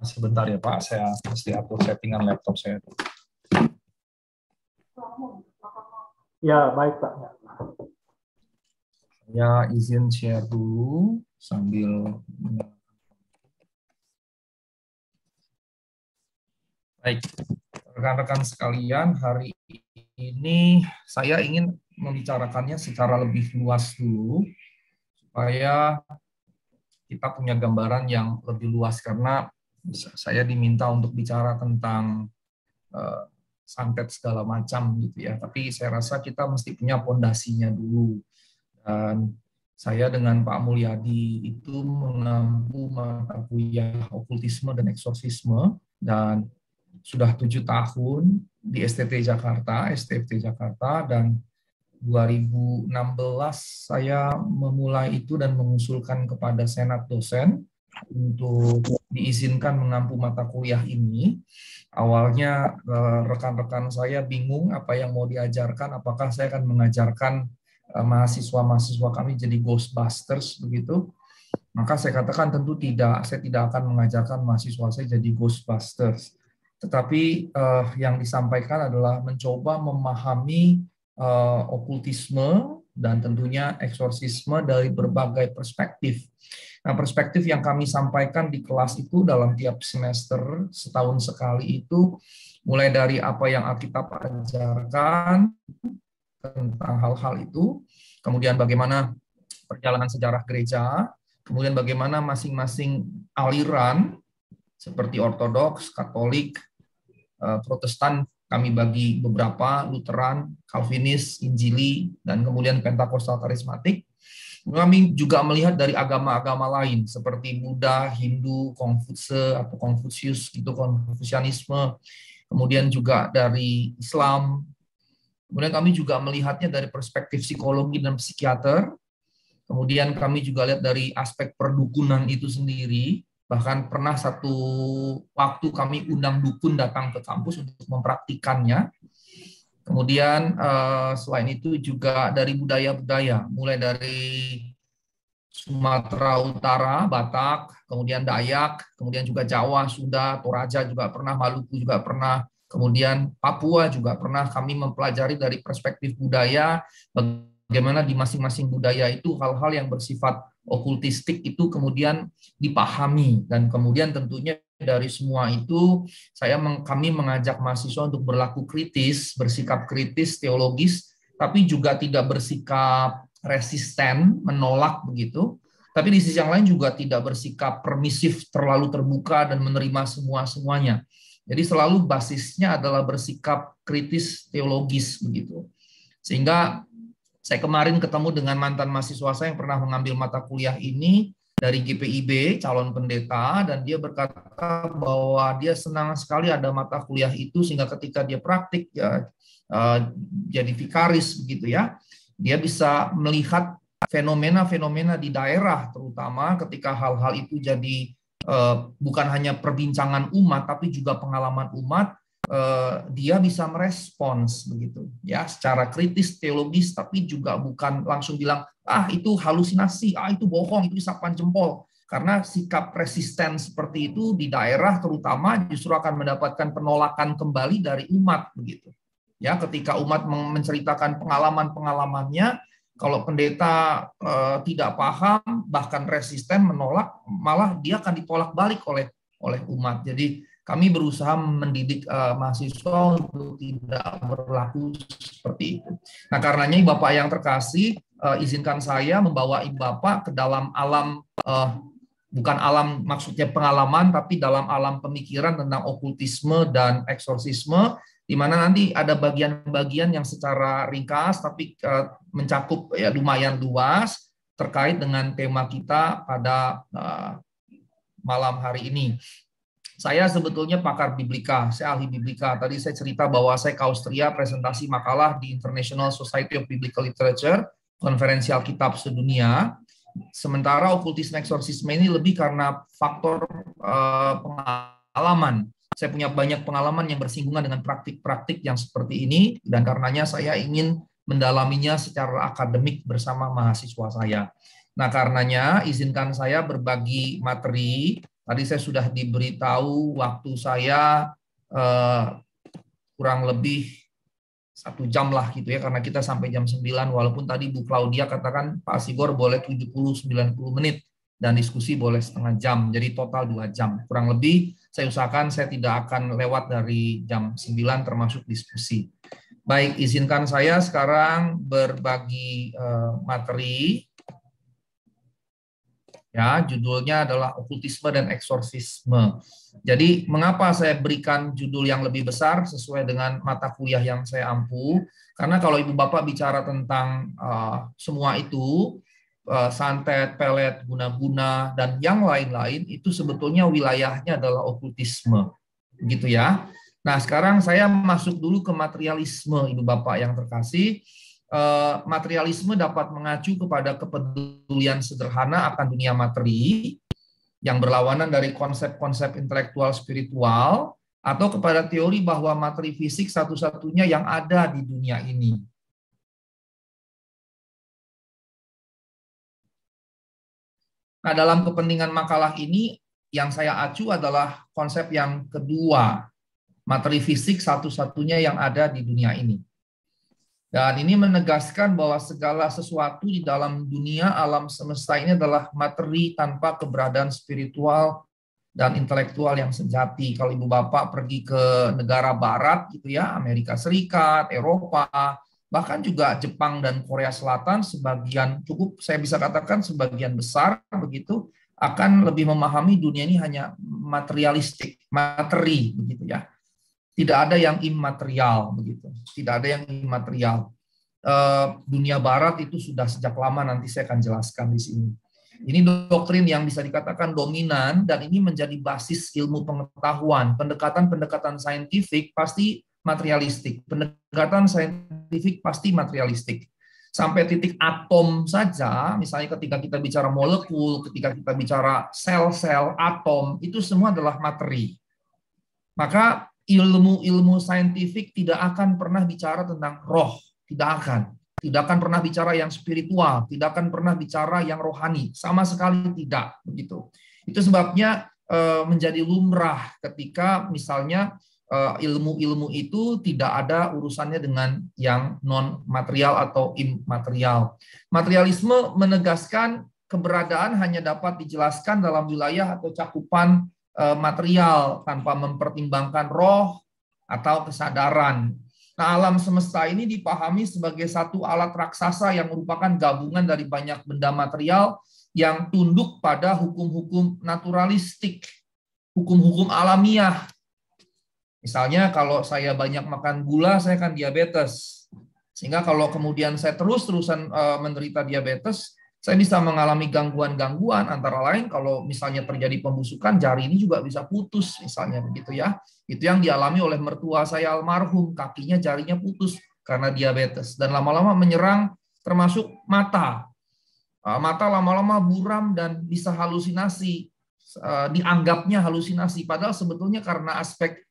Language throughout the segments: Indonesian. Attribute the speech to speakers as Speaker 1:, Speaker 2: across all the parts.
Speaker 1: Sebentar ya Pak, saya mesti atur settingan laptop saya.
Speaker 2: Ya, baik Pak.
Speaker 1: Ya, izin share dulu sambil. Baik, rekan-rekan sekalian, hari ini saya ingin membicarakannya secara lebih luas dulu, supaya kita punya gambaran yang lebih luas, karena saya diminta untuk bicara tentang santet segala macam gitu ya. Tapi saya rasa kita mesti punya pondasinya dulu. Dan saya dengan Pak Mulyadi itu mengampu mata kuliah okultisme dan eksorsisme, dan sudah 7 tahun di STT Jakarta, STFT Jakarta, dan 2016 saya memulai itu dan mengusulkan kepada Senat dosen untuk diizinkan mengampu mata kuliah ini. Awalnya rekan-rekan saya bingung apa yang mau diajarkan, apakah saya akan mengajarkan mahasiswa-mahasiswa kami jadi Ghostbusters begitu. Maka saya katakan tentu tidak, saya tidak akan mengajarkan mahasiswa saya jadi Ghostbusters. Tetapi yang disampaikan adalah mencoba memahami okultisme dan tentunya eksorsisme dari berbagai perspektif. Nah, perspektif yang kami sampaikan di kelas itu dalam tiap semester setahun sekali itu mulai dari apa yang Alkitab ajarkan tentang hal-hal itu, kemudian bagaimana perjalanan sejarah gereja, kemudian bagaimana masing-masing aliran seperti Ortodoks, Katolik, Protestan, kami bagi beberapa, Lutheran, Calvinis, Injili, dan kemudian Pentakosta Karismatik. Kami juga melihat dari agama-agama lain seperti Buddha, Hindu, Konfutse atau Konfusius, gitu, Konfusianisme, kemudian juga dari Islam. Kemudian kami juga melihatnya dari perspektif psikologi dan psikiater. Kemudian kami juga lihat dari aspek perdukunan itu sendiri. Bahkan pernah satu waktu kami undang dukun datang ke kampus untuk mempraktikannya. Kemudian selain itu juga dari budaya-budaya, mulai dari Sumatera Utara, Batak, kemudian Dayak, kemudian juga Jawa, Sunda, Toraja juga pernah, Maluku juga pernah, kemudian Papua juga pernah. Kami mempelajari dari perspektif budaya, bagaimana di masing-masing budaya itu hal-hal yang bersifat okultistik itu kemudian dipahami, dan kemudian tentunya dari semua itu kami mengajak mahasiswa untuk berlaku kritis, bersikap kritis, teologis, tapi juga tidak bersikap resisten, menolak begitu. Tapi di sisi yang lain juga tidak bersikap permisif, terlalu terbuka dan menerima semuanya. Jadi selalu basisnya adalah bersikap kritis teologis begitu. Sehingga saya kemarin ketemu dengan mantan mahasiswa saya yang pernah mengambil mata kuliah ini dari GPIB, calon pendeta, dan dia berkata bahwa dia senang sekali ada mata kuliah itu, sehingga ketika dia praktik ya jadi vikaris begitu ya, dia bisa melihat fenomena-fenomena di daerah, terutama ketika hal-hal itu jadi bukan hanya perbincangan umat, tapi juga pengalaman umat. Dia bisa merespons begitu ya secara kritis teologis, tapi juga bukan langsung bilang itu halusinasi, itu bohong, itu isapan jempol, karena sikap resisten seperti itu di daerah terutama justru akan mendapatkan penolakan kembali dari umat begitu ya. Ketika umat menceritakan pengalaman-pengalamannya, kalau pendeta tidak paham bahkan resisten menolak, malah dia akan ditolak balik oleh umat. Jadi kami berusaha mendidik mahasiswa untuk tidak berlaku seperti itu. Nah, karenanya Bapak yang terkasih, izinkan saya membawa Bapak ke dalam alam, bukan alam maksudnya pengalaman, tapi dalam alam pemikiran tentang okultisme dan eksorsisme, di mana nanti ada bagian-bagian yang secara ringkas tapi mencakup ya lumayan luas terkait dengan tema kita pada malam hari ini. Saya sebetulnya pakar biblika, saya ahli biblika. Tadi saya cerita bahwa saya ke Austria presentasi makalah di International Society of Biblical Literature, konferensi Alkitab sedunia. Sementara okultisme eksorsisme ini lebih karena faktor pengalaman. Saya punya banyak pengalaman yang bersinggungan dengan praktik-praktik yang seperti ini, dan karenanya saya ingin mendalaminya secara akademik bersama mahasiswa saya. Nah, karenanya izinkan saya berbagi materi Tadi saya sudah diberitahu waktu saya kurang lebih 1 jam lah gitu ya, karena kita sampai jam 9, walaupun tadi Bu Claudia katakan Pak Sigor boleh 70-90 menit dan diskusi boleh setengah jam, jadi total 2 jam. Kurang lebih saya usahakan saya tidak akan lewat dari jam 9 termasuk diskusi. Baik, izinkan saya sekarang berbagi materi. Ya, judulnya adalah okultisme dan eksorsisme. Jadi, mengapa saya berikan judul yang lebih besar sesuai dengan mata kuliah yang saya ampu? Karena kalau Ibu Bapak bicara tentang semua itu, santet, pelet, guna-guna, dan yang lain-lain, itu sebetulnya wilayahnya adalah okultisme. Begitu ya. Nah, sekarang saya masuk dulu ke materialisme, Ibu Bapak yang terkasih. Materialisme dapat mengacu kepada kepedulian sederhana akan dunia materi yang berlawanan dari konsep-konsep intelektual spiritual, atau kepada teori bahwa materi fisik satu-satunya yang ada di dunia ini. Nah, dalam kepentingan makalah ini yang saya acu adalah konsep yang kedua, materi fisik satu-satunya yang ada di dunia ini. Dan ini menegaskan bahwa segala sesuatu di dalam dunia alam semesta ini adalah materi tanpa keberadaan spiritual dan intelektual yang sejati. Kalau Ibu Bapak pergi ke negara barat gitu ya, Amerika Serikat, Eropa, bahkan juga Jepang dan Korea Selatan, sebagian cukup saya bisa katakan sebagian besar begitu akan lebih memahami dunia ini hanya materialistik, materi begitu ya. Tidak ada yang imaterial begitu. Tidak ada yang imaterial. Dunia barat itu sudah sejak lama, nanti saya akan jelaskan di sini. Ini doktrin yang bisa dikatakan dominan dan ini menjadi basis ilmu pengetahuan. Pendekatan-pendekatan saintifik pasti materialistik. Pendekatan saintifik pasti materialistik. Sampai titik atom saja, misalnya ketika kita bicara molekul, ketika kita bicara sel-sel, atom, itu semua adalah materi. Maka ilmu-ilmu saintifik tidak akan pernah bicara tentang roh, tidak akan pernah bicara yang spiritual, tidak akan pernah bicara yang rohani, sama sekali tidak begitu. Itu sebabnya menjadi lumrah ketika misalnya ilmu-ilmu itu tidak ada urusannya dengan yang non material atau immaterial. Materialisme menegaskan keberadaan hanya dapat dijelaskan dalam wilayah atau cakupan material tanpa mempertimbangkan roh atau kesadaran. Nah, alam semesta ini dipahami sebagai satu alat raksasa yang merupakan gabungan dari banyak benda material yang tunduk pada hukum-hukum naturalistik, hukum-hukum alamiah. Misalnya kalau saya banyak makan gula, saya akan diabetes. Sehingga kalau kemudian saya terus-terusan menderita diabetes, saya bisa mengalami gangguan-gangguan, antara lain kalau misalnya terjadi pembusukan, jari ini juga bisa putus, misalnya begitu ya. Itu yang dialami oleh mertua saya almarhum, kakinya jarinya putus karena diabetes. Dan lama-lama menyerang termasuk mata. Mata lama-lama buram dan bisa halusinasi, dianggapnya halusinasi. Padahal sebetulnya karena aspek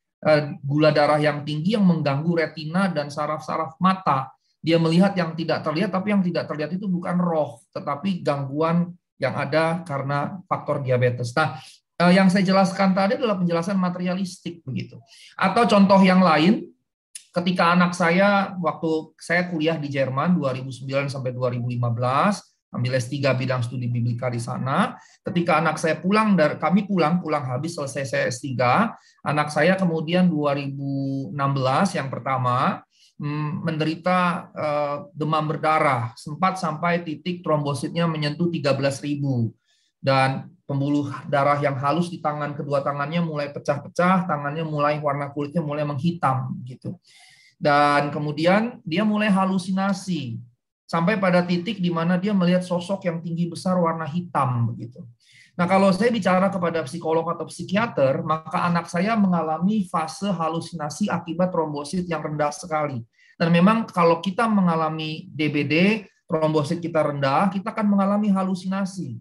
Speaker 1: gula darah yang tinggi yang mengganggu retina dan saraf-saraf mata. Dia melihat yang tidak terlihat, tapi yang tidak terlihat itu bukan roh, tetapi gangguan yang ada karena faktor diabetes. Nah, yang saya jelaskan tadi adalah penjelasan materialistik begitu. Atau contoh yang lain, ketika anak saya waktu saya kuliah di Jerman 2009 sampai 2015, ambil S3 bidang studi biblika di sana. Ketika anak saya kami pulang habis selesai saya S3, anak saya kemudian 2016 yang pertama menderita demam berdarah, sempat sampai titik trombositnya menyentuh 13.000 dan pembuluh darah yang halus di kedua tangannya mulai pecah-pecah, tangannya mulai warna kulitnya mulai menghitam gitu. Dan kemudian dia mulai halusinasi sampai pada titik di mana dia melihat sosok yang tinggi besar warna hitam begitu. Nah, kalau saya bicara kepada psikolog atau psikiater, maka anak saya mengalami fase halusinasi akibat trombosit yang rendah sekali. Dan memang kalau kita mengalami DBD, trombosit kita rendah, kita akan mengalami halusinasi.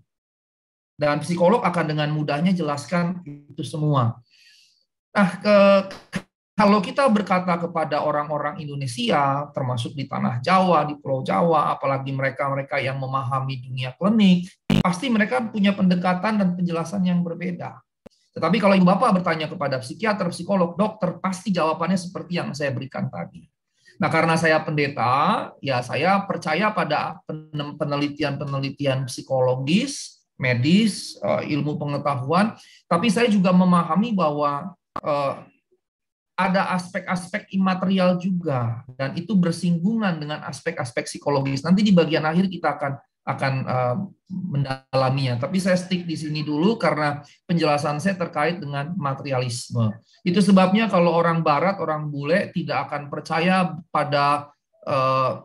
Speaker 1: Dan psikolog akan dengan mudahnya jelaskan itu semua. Nah, kalau kita berkata kepada orang-orang Indonesia, termasuk di tanah Jawa, di Pulau Jawa, apalagi mereka-mereka yang memahami dunia klinik, pasti mereka punya pendekatan dan penjelasan yang berbeda. Tetapi kalau Ibu Bapak bertanya kepada psikiater, psikolog, dokter, pasti jawabannya seperti yang saya berikan tadi. Nah, karena saya pendeta, ya saya percaya pada penelitian-penelitian psikologis, medis, ilmu pengetahuan, tapi saya juga memahami bahwa ada aspek-aspek imaterial juga, dan itu bersinggungan dengan aspek-aspek psikologis. Nanti di bagian akhir kita akan mendalaminya. Tapi saya stick di sini dulu karena penjelasan saya terkait dengan materialisme. Itu sebabnya kalau orang Barat, orang bule tidak akan percaya pada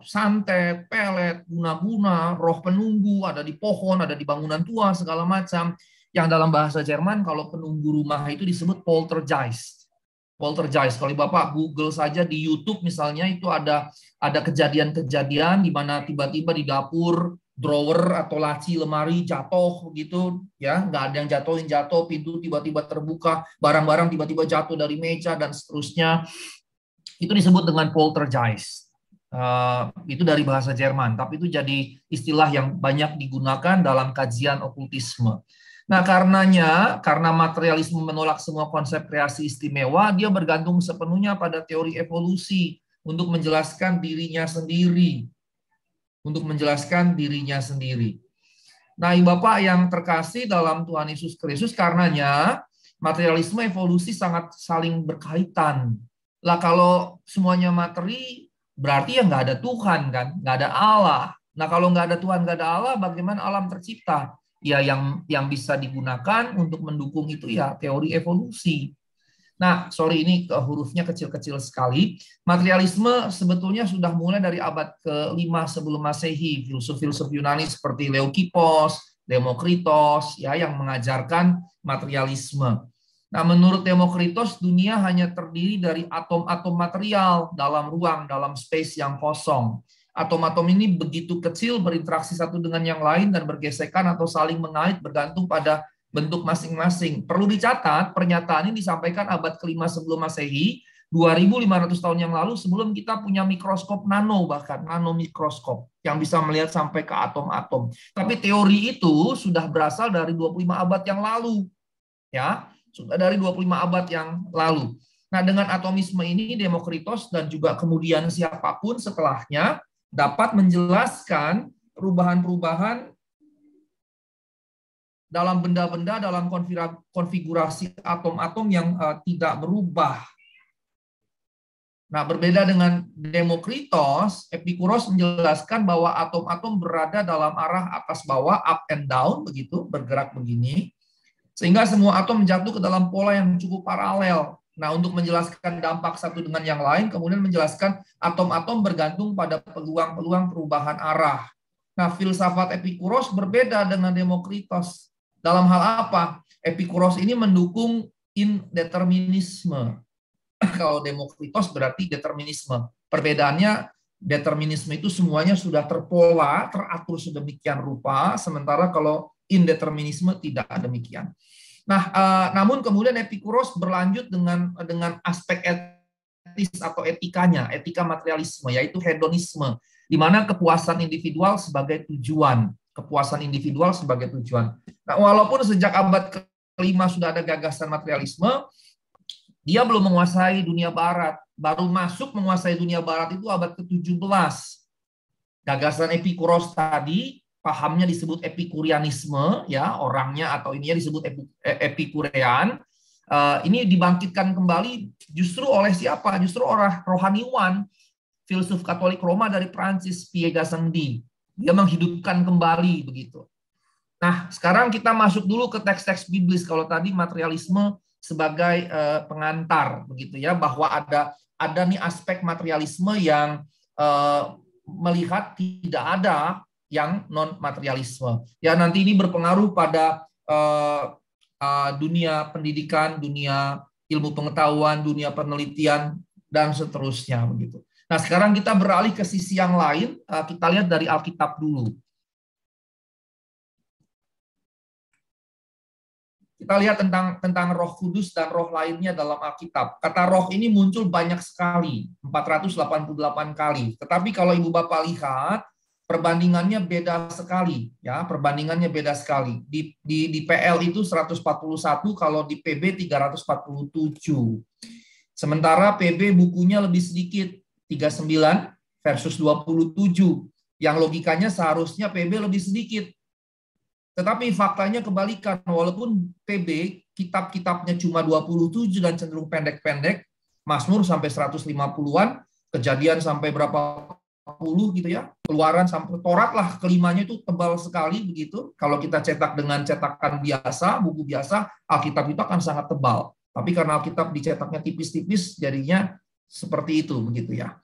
Speaker 1: santet, pelet, guna-guna, roh penunggu, ada di pohon, ada di bangunan tua, segala macam. Yang dalam bahasa Jerman, kalau penunggu rumah itu disebut poltergeist. Poltergeist. Kalau Bapak Google saja di YouTube misalnya, itu ada kejadian-kejadian di mana tiba-tiba di dapur drawer atau laci lemari jatuh begitu, ya, nggak ada yang jatuh, pintu tiba-tiba terbuka, barang-barang tiba-tiba jatuh dari meja dan seterusnya. Itu disebut dengan poltergeist. Itu dari bahasa Jerman, tapi itu jadi istilah yang banyak digunakan dalam kajian okultisme. Nah, karena materialisme menolak semua konsep kreasi istimewa, dia bergantung sepenuhnya pada teori evolusi untuk menjelaskan dirinya sendiri. Nah, Ibu Bapak yang terkasih dalam Tuhan Yesus Kristus, karenanya materialisme evolusi sangat saling berkaitan. Lah, kalau semuanya materi, berarti ya nggak ada Tuhan, kan? Nggak ada Allah. Nah, kalau nggak ada Tuhan, nggak ada Allah, bagaimana alam tercipta? Ya, yang bisa digunakan untuk mendukung itu ya teori evolusi. Nah, sorry ini hurufnya kecil-kecil sekali. Materialisme sebetulnya sudah mulai dari abad ke-5 sebelum Masehi. Filsuf-filsuf Yunani seperti Leukipos, Demokritos ya yang mengajarkan materialisme. Nah, menurut Demokritos, dunia hanya terdiri dari atom-atom material dalam ruang, dalam space yang kosong. Atom-atom ini begitu kecil, berinteraksi satu dengan yang lain dan bergesekan atau saling mengait bergantung pada bentuk masing-masing. Perlu dicatat, pernyataan ini disampaikan abad ke-5 sebelum Masehi, 2500 tahun yang lalu sebelum kita punya mikroskop nano, bahkan nanomikroskop yang bisa melihat sampai ke atom-atom. Tapi teori itu sudah berasal dari 25 abad yang lalu. Ya, sudah dari 25 abad yang lalu. Nah, dengan atomisme ini Demokritos dan juga kemudian siapapun setelahnya dapat menjelaskan perubahan-perubahan dalam benda-benda, dalam konfigurasi atom-atom yang tidak berubah. Nah, berbeda dengan Demokritos, Epikuros menjelaskan bahwa atom-atom berada dalam arah atas bawah, up and down, begitu, bergerak begini, sehingga semua atom menjatuh ke dalam pola yang cukup paralel. Nah, untuk menjelaskan dampak satu dengan yang lain, kemudian menjelaskan atom-atom bergantung pada peluang-peluang perubahan arah. Nah, filsafat Epikuros berbeda dengan Demokritos. Dalam hal apa? Epikuros ini mendukung indeterminisme. Kalau Demokritos berarti determinisme. Perbedaannya, determinisme itu semuanya sudah terpola, teratur sedemikian rupa, sementara kalau indeterminisme tidak demikian. Nah, namun kemudian Epikuros berlanjut dengan aspek etis atau etikanya, etika materialisme, yaitu hedonisme, di mana kepuasan individual sebagai tujuan. Nah, walaupun sejak abad ke-5 sudah ada gagasan materialisme, dia belum menguasai dunia barat. Baru masuk menguasai dunia barat itu abad ke-17. Gagasan Epikuros tadi, pahamnya disebut epikurianisme, ya, orangnya atau ininya disebut epikurean. Ini dibangkitkan kembali justru oleh siapa? Justru orang rohaniwan, filsuf Katolik Roma dari Prancis, Pierre Gassendi. Dia menghidupkan kembali begitu. Nah, sekarang kita masuk dulu ke teks-teks biblis. Kalau tadi materialisme sebagai pengantar, begitu ya, bahwa ada nih aspek materialisme yang melihat tidak ada yang non materialisme. Ya, nanti ini berpengaruh pada dunia pendidikan, dunia ilmu pengetahuan, dunia penelitian dan seterusnya begitu. Nah, sekarang kita beralih ke sisi yang lain, kita lihat dari Alkitab dulu. Kita lihat tentang Roh Kudus dan roh lainnya dalam Alkitab. Kata roh ini muncul banyak sekali, 488 kali. Tetapi kalau Ibu Bapak lihat, perbandingannya beda sekali, ya, perbandingannya beda sekali. Di PL itu 141, kalau di PB 347. Sementara PB bukunya lebih sedikit, 39 versus 27. Yang logikanya seharusnya PB lebih sedikit. Tetapi faktanya kebalikan, walaupun PB kitab-kitabnya cuma 27 dan cenderung pendek-pendek, Mazmur sampai 150-an, Kejadian sampai berapa puluh gitu ya, Keluaran sampai Torat lah, kelimanya itu tebal sekali begitu. Kalau kita cetak dengan cetakan biasa, buku biasa, Alkitab itu akan sangat tebal. Tapi karena Alkitab dicetaknya tipis-tipis, jadinya seperti itu begitu ya.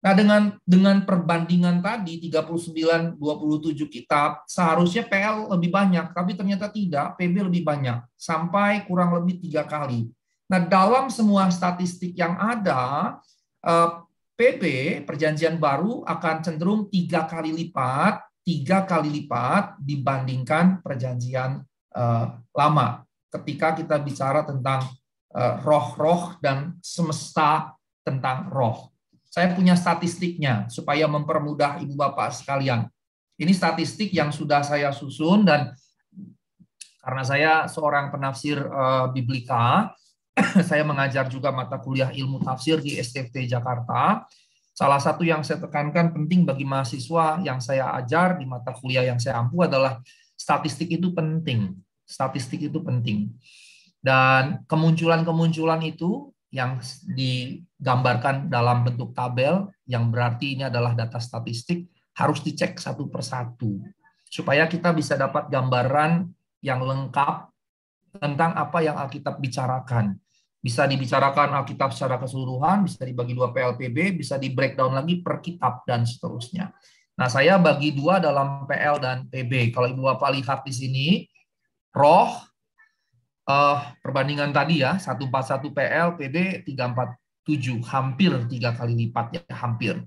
Speaker 1: Nah, dengan perbandingan tadi 39-27 kitab, seharusnya PL lebih banyak, tapi ternyata tidak, PB lebih banyak, sampai kurang lebih 3 kali. Nah, dalam semua statistik yang ada, PB, Perjanjian Baru, akan cenderung 3 kali lipat dibandingkan Perjanjian Lama. Ketika kita bicara tentang roh-roh dan semesta tentang roh. Saya punya statistiknya supaya mempermudah Ibu Bapak sekalian. Ini statistik yang sudah saya susun, dan karena saya seorang penafsir Biblika, saya mengajar juga mata kuliah ilmu tafsir di STFT Jakarta. Salah satu yang saya tekankan penting bagi mahasiswa yang saya ajar di mata kuliah yang saya ampu adalah statistik itu penting. Statistik itu penting. Dan kemunculan-kemunculan itu yang digambarkan dalam bentuk tabel, yang berarti ini adalah data statistik, harus dicek satu persatu, supaya kita bisa dapat gambaran yang lengkap tentang apa yang Alkitab bicarakan. Bisa dibicarakan Alkitab secara keseluruhan, bisa dibagi 2 PLPB, bisa di breakdown lagi per kitab, dan seterusnya. Nah, saya bagi 2 dalam PL dan PB. Kalau Ibu Bapak lihat di sini, roh, perbandingan tadi ya, 141 PL, PB 347, hampir 3 kali lipat ya, hampir.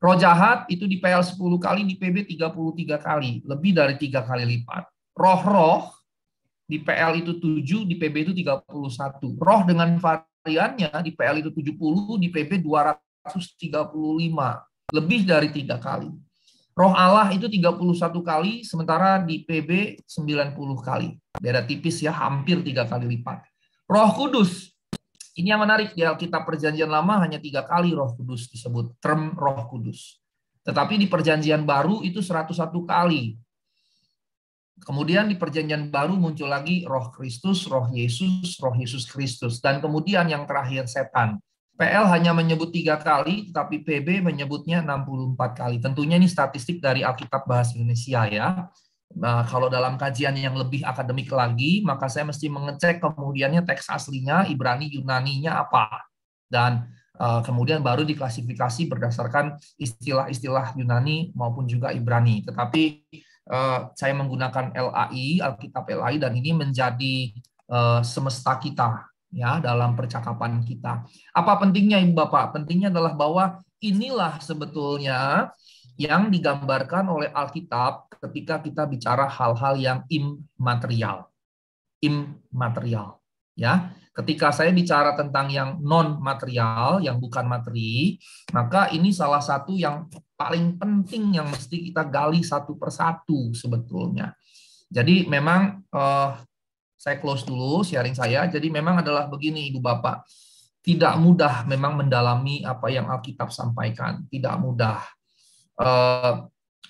Speaker 1: Roh jahat itu di PL 10 kali, di PB 33 kali, lebih dari 3 kali lipat. Roh-roh di PL itu 7, di PB itu 31. Roh dengan variannya di PL itu 70, di PB 235, lebih dari 3 kali. Roh Allah itu 31 kali, sementara di PB 90 kali. Beda tipis ya, hampir 3 kali lipat. Roh Kudus, ini yang menarik, di Alkitab Perjanjian Lama hanya 3 kali Roh Kudus disebut, term Roh Kudus. Tetapi di Perjanjian Baru itu 101 kali. Kemudian di Perjanjian Baru muncul lagi Roh Kristus, Roh Yesus Kristus. Dan kemudian yang terakhir setan. PL hanya menyebut 3 kali, tetapi PB menyebutnya 64 kali. Tentunya ini statistik dari Alkitab Bahasa Indonesia ya. Nah, kalau dalam kajian yang lebih akademik lagi, maka saya mesti mengecek kemudiannya teks aslinya, Ibrani, Yunaninya apa. Dan kemudian baru diklasifikasi berdasarkan istilah-istilah Yunani maupun juga Ibrani. Tetapi saya menggunakan LAI, Alkitab LAI, dan ini menjadi semesta kita ya dalam percakapan kita. Apa pentingnya Ibu Bapak? Pentingnya adalah bahwa inilah sebetulnya yang digambarkan oleh Alkitab ketika kita bicara hal-hal yang immaterial. Immaterial, ya. Ketika saya bicara tentang yang non material, yang bukan materi, maka ini salah satu yang paling penting yang mesti kita gali satu persatu sebetulnya. Jadi memang saya close dulu sharing saya. Jadi memang adalah begini Ibu Bapak, tidak mudah memang mendalami apa yang Alkitab sampaikan, tidak mudah.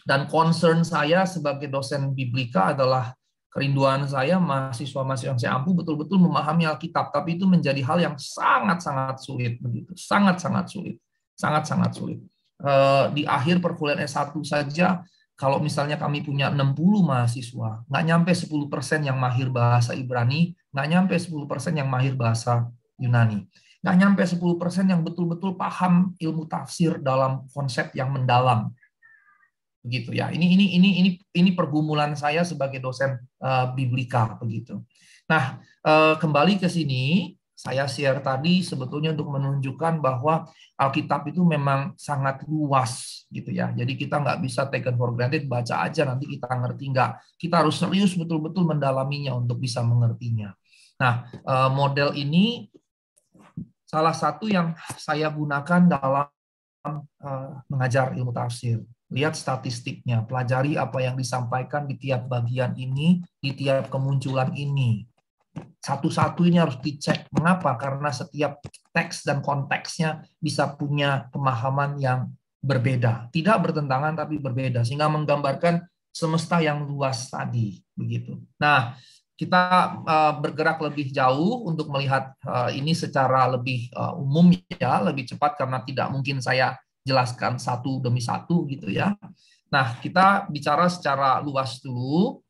Speaker 1: Dan concern saya sebagai dosen Biblika adalah kerinduan saya mahasiswa-mahasiswa yang saya ampu betul-betul memahami Alkitab, tapi itu menjadi hal yang sangat-sangat sulit begitu, sangat-sangat sulit, sangat-sangat sulit. Di akhir perkuliahan S1 saja, kalau misalnya kami punya 60 mahasiswa, nggak nyampe 10% yang mahir bahasa Ibrani, nggak nyampe 10% yang mahir bahasa Yunani, nggak nyampe 10% yang betul-betul paham ilmu tafsir dalam konsep yang mendalam. Begitu ya. Ini pergumulan saya sebagai dosen Biblika begitu. Nah, kembali ke sini, saya share tadi sebetulnya untuk menunjukkan bahwa Alkitab itu memang sangat luas gitu ya. Jadi kita nggak bisa taken for granted, baca aja nanti kita ngerti, nggak. Kita harus serius betul-betul mendalaminya untuk bisa mengertinya. Nah, model ini salah satu yang saya gunakan dalam mengajar ilmu tafsir. Lihat statistiknya, pelajari apa yang disampaikan di tiap bagian ini, di tiap kemunculan ini. Satu-satu ini harus dicek. Mengapa? Karena setiap teks dan konteksnya bisa punya pemahaman yang berbeda. Tidak bertentangan tapi berbeda. Sehingga menggambarkan semesta yang luas tadi. Begitu. Nah, kita bergerak lebih jauh untuk melihat ini secara lebih umum ya, lebih cepat karena tidak mungkin saya jelaskan satu demi satu gitu ya. Nah, kita bicara secara luas dulu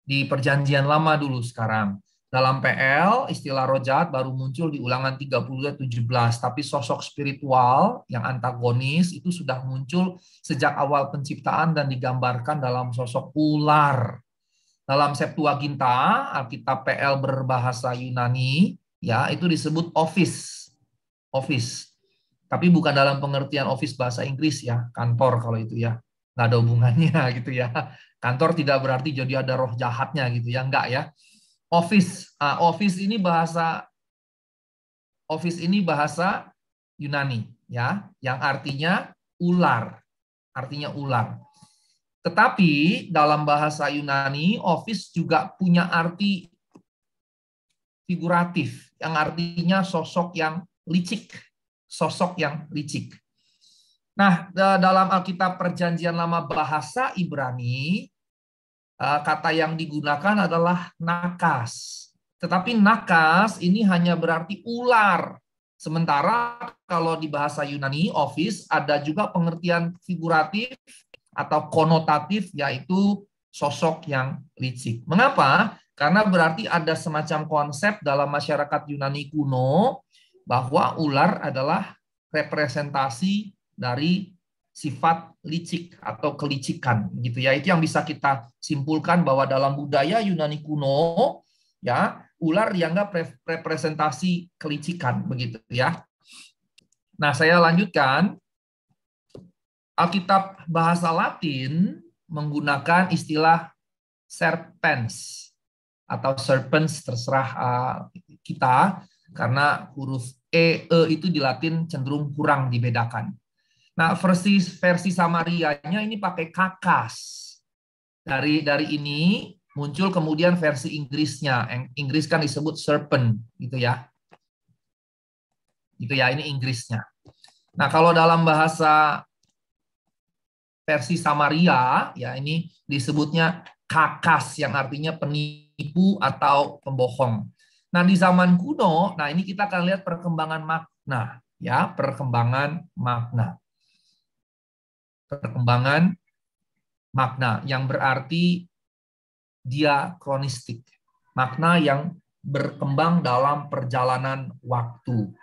Speaker 1: di Perjanjian Lama dulu sekarang. Dalam PL, istilah roh jahat baru muncul di Ulangan 30-17, tapi sosok spiritual yang antagonis itu sudah muncul sejak awal penciptaan dan digambarkan dalam sosok ular. Dalam Septuaginta, Alkitab PL berbahasa Yunani, ya itu disebut office. Office. Tapi bukan dalam pengertian office bahasa Inggris ya, kantor kalau itu ya. Nggak ada hubungannya gitu ya. Kantor tidak berarti jadi ada roh jahatnya gitu ya, enggak ya. Office ini bahasa Yunani ya, yang artinya ular. Artinya ular. Tetapi dalam bahasa Yunani, office juga punya arti figuratif, yang artinya sosok yang licik. Sosok yang licik. Nah, dalam Alkitab Perjanjian Lama bahasa Ibrani, kata yang digunakan adalah nakas. Tetapi nakas ini hanya berarti ular. Sementara kalau di bahasa Yunani, office, ada juga pengertian figuratif atau konotatif, yaitu sosok yang licik. Mengapa? Karena berarti ada semacam konsep dalam masyarakat Yunani kuno, bahwa ular adalah representasi dari sifat licik atau kelicikan gitu ya. Itu yang bisa kita simpulkan bahwa dalam budaya Yunani kuno ya, ular dianggap representasi kelicikan begitu ya. Nah, saya lanjutkan. Alkitab bahasa Latin menggunakan istilah serpens atau serpents, terserah kita, karena huruf E itu di Latin cenderung kurang dibedakan. Nah, versi Samarianya ini pakai kakas. Dari ini muncul kemudian versi Inggrisnya. Inggris kan disebut serpent gitu ya. Gitu ya, ini Inggrisnya. Nah, kalau dalam bahasa versi Samaria ya, ini disebutnya kakas yang artinya penipu atau pembohong. Nah, di zaman kuno, nah ini kita akan lihat perkembangan makna ya, perkembangan makna yang berarti diakronistik. Makna yang berkembang dalam perjalanan waktu.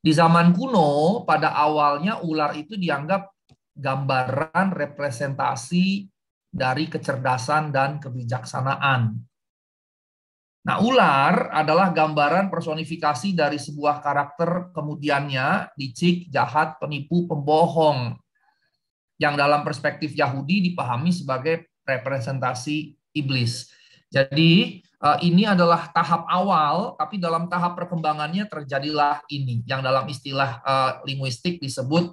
Speaker 1: Di zaman kuno, pada awalnya ular itu dianggap gambaran representasi dari kecerdasan dan kebijaksanaan. Nah, ular adalah gambaran personifikasi dari sebuah karakter kemudiannya licik, jahat, penipu, pembohong, yang dalam perspektif Yahudi dipahami sebagai representasi iblis. Jadi ini adalah tahap awal, tapi dalam tahap perkembangannya terjadilah ini, yang dalam istilah linguistik disebut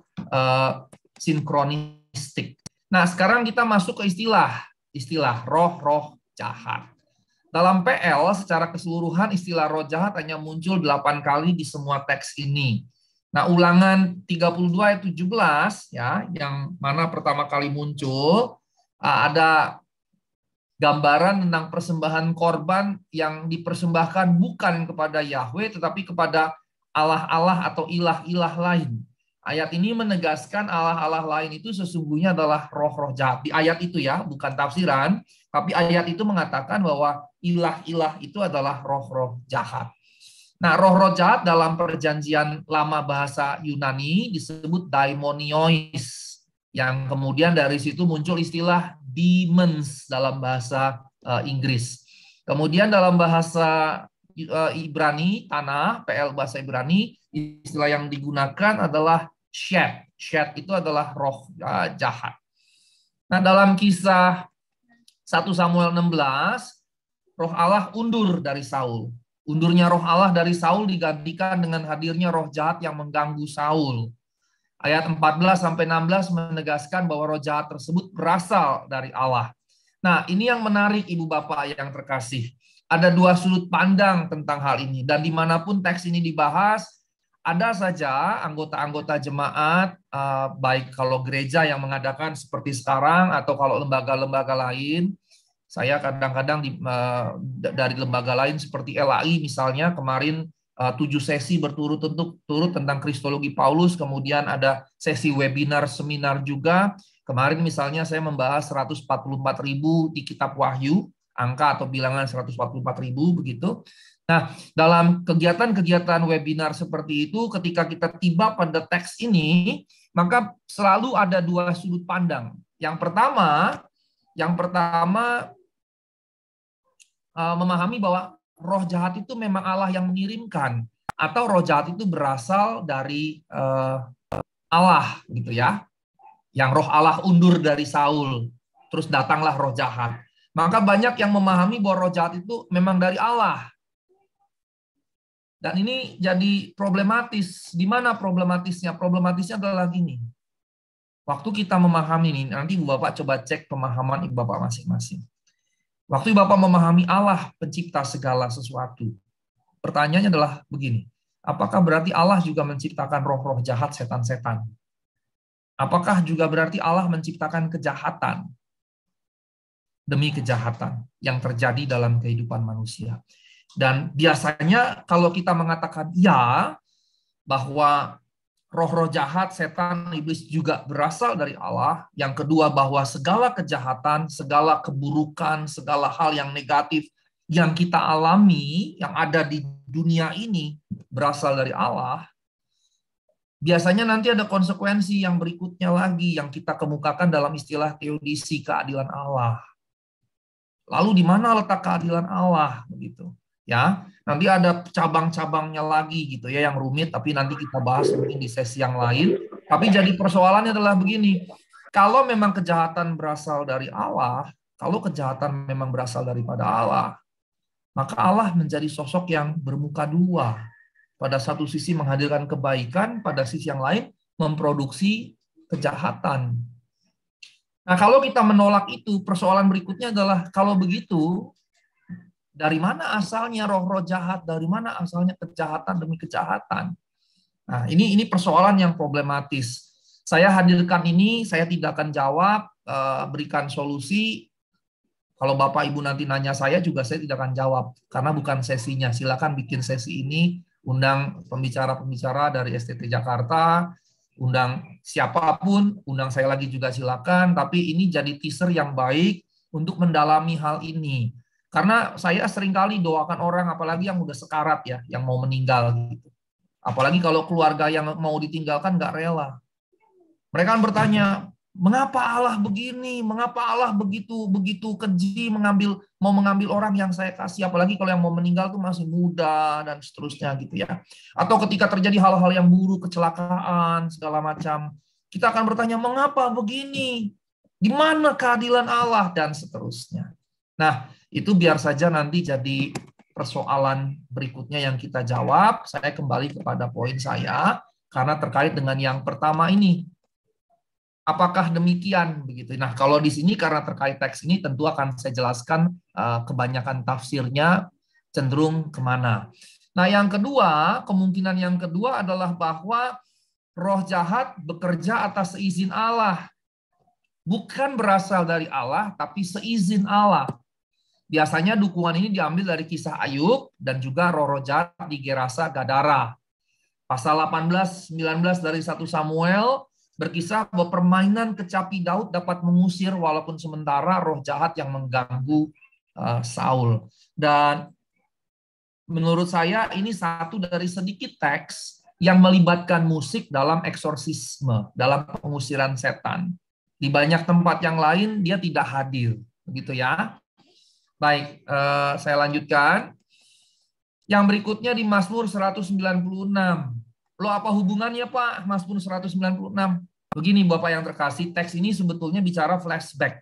Speaker 1: sinkronistik. Nah, sekarang kita masuk ke istilah roh-roh jahat. Dalam PL secara keseluruhan istilah roh jahat hanya muncul 8 kali di semua teks ini. Nah, Ulangan 32 ayat 17 ya, yang mana pertama kali muncul ada gambaran tentang persembahan korban yang dipersembahkan bukan kepada Yahweh tetapi kepada Allah-Allah atau ilah-ilah lain. Ayat ini menegaskan Allah-Allah lain itu sesungguhnya adalah roh-roh jahat. Di ayat itu ya, bukan tafsiran, tapi ayat itu mengatakan bahwa ilah-ilah itu adalah roh-roh jahat. Nah, roh-roh jahat dalam Perjanjian Lama bahasa Yunani disebut daimonios, yang kemudian dari situ muncul istilah demons dalam bahasa Inggris. Kemudian dalam bahasa Ibrani, tanah, PL bahasa Ibrani, istilah yang digunakan adalah shed. Shed itu adalah roh jahat. Nah, dalam kisah 1 Samuel 16, roh Allah undur dari Saul. Undurnya roh Allah dari Saul digantikan dengan hadirnya roh jahat yang mengganggu Saul. Ayat 14-16 menegaskan bahwa roh jahat tersebut berasal dari Allah. Nah, ini yang menarik Ibu Bapak yang terkasih. Ada dua sudut pandang tentang hal ini. Dan dimanapun teks ini dibahas, ada saja anggota-anggota jemaat, baik kalau gereja yang mengadakan seperti sekarang, atau kalau lembaga-lembaga lain. Saya kadang-kadang dari lembaga lain seperti LAI misalnya, kemarin 7 sesi berturut-turut tentang Kristologi Paulus, kemudian ada sesi webinar, seminar juga. Kemarin misalnya saya membahas 144.000 di Kitab Wahyu, angka atau bilangan 144.000 begitu. Nah, dalam kegiatan-kegiatan webinar seperti itu, ketika kita tiba pada teks ini, maka selalu ada dua sudut pandang. Yang pertama memahami bahwa roh jahat itu memang Allah yang mengirimkan, atau roh jahat itu berasal dari Allah gitu ya. Yang roh Allah undur dari Saul, terus datanglah roh jahat. Maka banyak yang memahami bahwa roh jahat itu memang dari Allah. Dan ini jadi problematis. Di mana problematisnya? Problematisnya adalah gini. Waktu kita memahami ini, nanti Ibu Bapak coba cek pemahaman Ibu Bapak masing-masing. Waktu Ibu Bapak memahami Allah pencipta segala sesuatu, pertanyaannya adalah begini, apakah berarti Allah juga menciptakan roh-roh jahat, setan-setan? Apakah juga berarti Allah menciptakan kejahatan demi kejahatan yang terjadi dalam kehidupan manusia? Dan biasanya kalau kita mengatakan ya, bahwa roh-roh jahat, setan, iblis juga berasal dari Allah. Yang kedua, bahwa segala kejahatan, segala keburukan, segala hal yang negatif yang kita alami, yang ada di dunia ini, berasal dari Allah. Biasanya nanti ada konsekuensi yang berikutnya lagi, yang kita kemukakan dalam istilah teodisi, keadilan Allah. Lalu di mana letak keadilan Allah? Begitu. Ya, nanti ada cabang-cabangnya lagi gitu ya yang rumit, tapi nanti kita bahas mungkin di sesi yang lain. Tapi jadi persoalannya adalah begini, kalau memang kejahatan berasal dari Allah, kalau kejahatan memang berasal daripada Allah, maka Allah menjadi sosok yang bermuka dua. Pada satu sisi menghadirkan kebaikan, pada sisi yang lain memproduksi kejahatan. Nah, kalau kita menolak itu, persoalan berikutnya adalah kalau begitu, dari mana asalnya roh-roh jahat? Dari mana asalnya kejahatan demi kejahatan? Nah, ini persoalan yang problematis. Saya hadirkan ini, saya tidak akan jawab, berikan solusi. Kalau Bapak Ibu nanti nanya saya juga saya tidak akan jawab, karena bukan sesinya. Silakan bikin sesi ini, undang pembicara-pembicara dari STT Jakarta, undang siapapun, undang saya lagi juga silakan. Tapi ini jadi teaser yang baik untuk mendalami hal ini. Karena saya seringkali doakan orang, apalagi yang udah sekarat ya, yang mau meninggal gitu. Apalagi kalau keluarga yang mau ditinggalkan nggak rela. Mereka kan bertanya, mengapa Allah begini? Mengapa Allah begitu keji mau mengambil orang yang saya kasih? Apalagi kalau yang mau meninggal tuh masih muda dan seterusnya gitu ya. Atau ketika terjadi hal-hal yang buruk, kecelakaan segala macam, kita akan bertanya, mengapa begini? Di mana keadilan Allah dan seterusnya. Nah, itu biar saja nanti jadi persoalan berikutnya yang kita jawab. Saya kembali kepada poin saya karena terkait dengan yang pertama ini. Apakah demikian begitu? Nah, kalau di sini karena terkait teks ini tentu akan saya jelaskan kebanyakan tafsirnya cenderung kemana. Nah, yang kedua, kemungkinan yang kedua adalah bahwa roh jahat bekerja atas seizin Allah. Bukan berasal dari Allah, tapi seizin Allah. Biasanya dukungan ini diambil dari kisah Ayub dan juga roh-roh jahat di Gerasa Gadara. Pasal 18-19 dari 1 Samuel berkisah bahwa permainan kecapi Daud dapat mengusir walaupun sementara roh jahat yang mengganggu Saul. Dan menurut saya ini satu dari sedikit teks yang melibatkan musik dalam eksorsisme, dalam pengusiran setan. Di banyak tempat yang lain dia tidak hadir, begitu ya. Baik, saya lanjutkan. Yang berikutnya di Mazmur 196. Loh, apa hubungannya Pak, Mazmur 196? Begini Bapak yang terkasih, teks ini sebetulnya bicara flashback.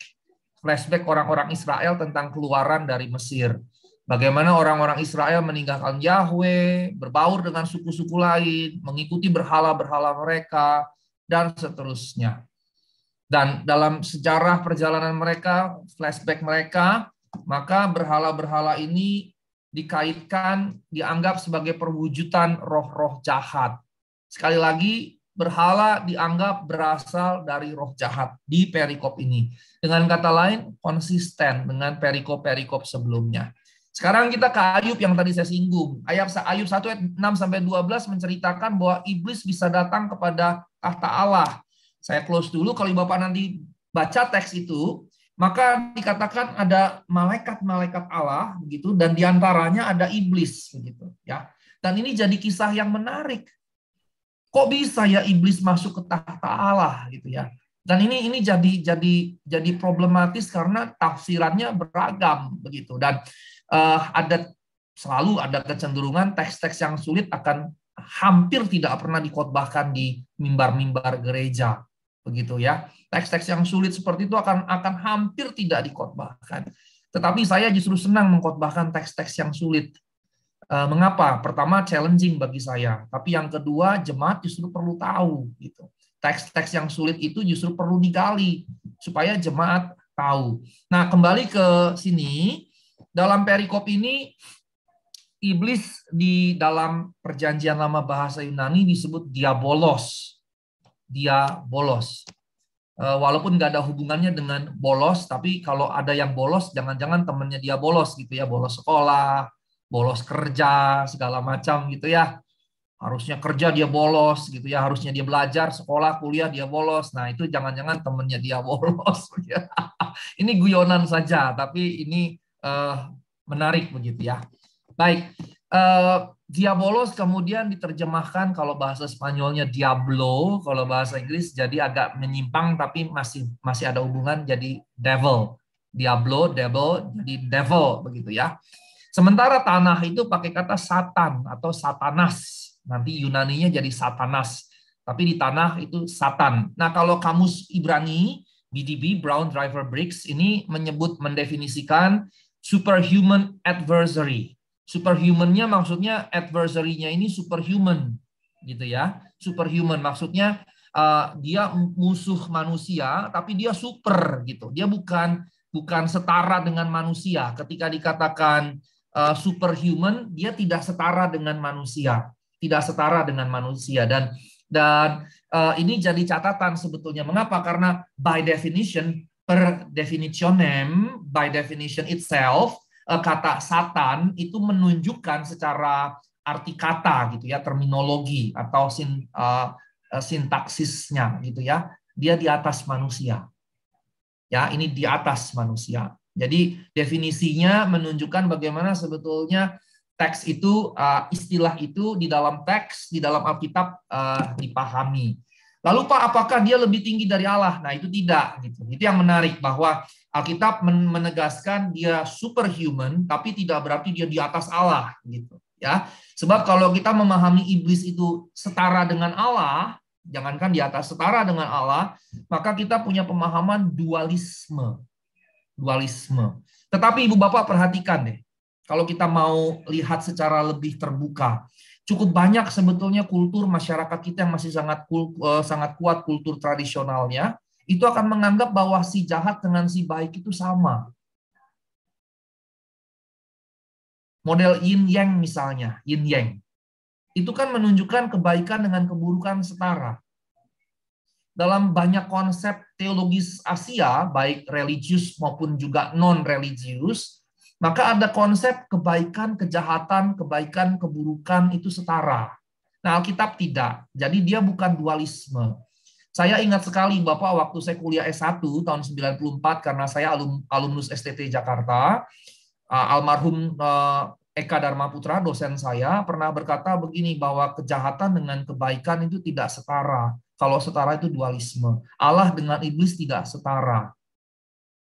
Speaker 1: Flashback orang-orang Israel tentang keluaran dari Mesir. Bagaimana orang-orang Israel meninggalkan Yahweh, berbaur dengan suku-suku lain, mengikuti berhala-berhala mereka, dan seterusnya. Dan dalam sejarah perjalanan mereka, flashback mereka, maka berhala-berhala ini dikaitkan, dianggap sebagai perwujudan roh-roh jahat. Sekali lagi, berhala dianggap berasal dari roh jahat di perikop ini. Dengan kata lain, konsisten dengan perikop-perikop sebelumnya. Sekarang kita ke Ayub yang tadi saya singgung. Ayub 1 ayat 6-12 menceritakan bahwa iblis bisa datang kepada tahta Allah. Saya close dulu, kalau Bapak nanti baca teks itu, maka dikatakan ada malaikat-malaikat Allah begitu, dan diantaranya ada iblis begitu ya. Dan ini jadi kisah yang menarik. Kok bisa ya iblis masuk ke tahta Allah gitu ya? Dan ini jadi problematis karena tafsirannya beragam begitu, dan selalu ada kecenderungan teks-teks yang sulit akan hampir tidak pernah dikhotbahkan di mimbar-mimbar gereja. Begitu ya, teks-teks yang sulit seperti itu akan hampir tidak dikhotbahkan. Tetapi saya justru senang mengkhotbahkan teks-teks yang sulit. Mengapa? Pertama, challenging bagi saya. Tapi yang kedua, jemaat justru perlu tahu. Gitu. Teks-teks yang sulit itu justru perlu digali supaya jemaat tahu. Nah, kembali ke sini, dalam perikop ini iblis di dalam Perjanjian Lama bahasa Yunani disebut diabolos. Diabolos. Walaupun nggak ada hubungannya dengan bolos, tapi kalau ada yang bolos, jangan-jangan temennya dia bolos gitu ya, bolos sekolah, bolos kerja, segala macam gitu ya. Harusnya kerja dia bolos gitu ya, harusnya dia belajar, sekolah, kuliah dia bolos. Nah itu jangan-jangan temennya dia bolos. Ini guyonan saja, tapi ini menarik begitu ya. Baik. Diabolos kemudian diterjemahkan kalau bahasa Spanyolnya diablo, kalau bahasa Inggris jadi agak menyimpang tapi masih ada hubungan jadi devil. Diablo, devil, jadi devil begitu ya. Sementara tanah itu pakai kata satan atau satanas. Nanti Yunaninya jadi satanas. Tapi di tanah itu satan. Nah, kalau kamus Ibrani BDB Brown Driver Briggs ini mendefinisikan superhuman adversary. Superhuman-nya maksudnya adversary-nya ini superhuman gitu ya. Superhuman maksudnya dia musuh manusia tapi dia super gitu. Dia bukan setara dengan manusia. Ketika dikatakan superhuman, dia tidak setara dengan manusia. Tidak setara dengan manusia dan ini jadi catatan sebetulnya. Mengapa? Karena by definition, per definitionem, by definition itself, kata Satan itu menunjukkan secara arti kata gitu ya, terminologi atau sintaksisnya gitu ya, dia di atas manusia. Ya, ini di atas manusia. Jadi definisinya menunjukkan bagaimana sebetulnya teks itu, istilah itu di dalam teks, di dalam Alkitab dipahami. Lalu Pak, apakah dia lebih tinggi dari Allah? Nah itu tidak. Gitu. Itu yang menarik bahwa Alkitab menegaskan dia superhuman, tapi tidak berarti dia di atas Allah. Gitu. Ya, sebab kalau kita memahami iblis itu setara dengan Allah, jangankan di atas setara dengan Allah, maka kita punya pemahaman dualisme. Dualisme. Tetapi Ibu Bapak perhatikan deh, kalau kita mau lihat secara lebih terbuka, cukup banyak sebetulnya kultur masyarakat kita yang masih sangat kuat kultur tradisionalnya, itu akan menganggap bahwa si jahat dengan si baik itu sama. Model yin yang misalnya, yin yang. Itu kan menunjukkan kebaikan dengan keburukan setara. Dalam banyak konsep teologis Asia, baik religius maupun juga non-religius, maka ada konsep kebaikan, kejahatan, kebaikan, keburukan itu setara. Nah, Alkitab tidak. Jadi dia bukan dualisme. Saya ingat sekali Bapak waktu saya kuliah S1 tahun 94 karena saya alumnus STT Jakarta, almarhum Eka Dharma Putra, dosen saya, pernah berkata begini bahwa kejahatan dengan kebaikan itu tidak setara. Kalau setara itu dualisme. Allah dengan iblis tidak setara.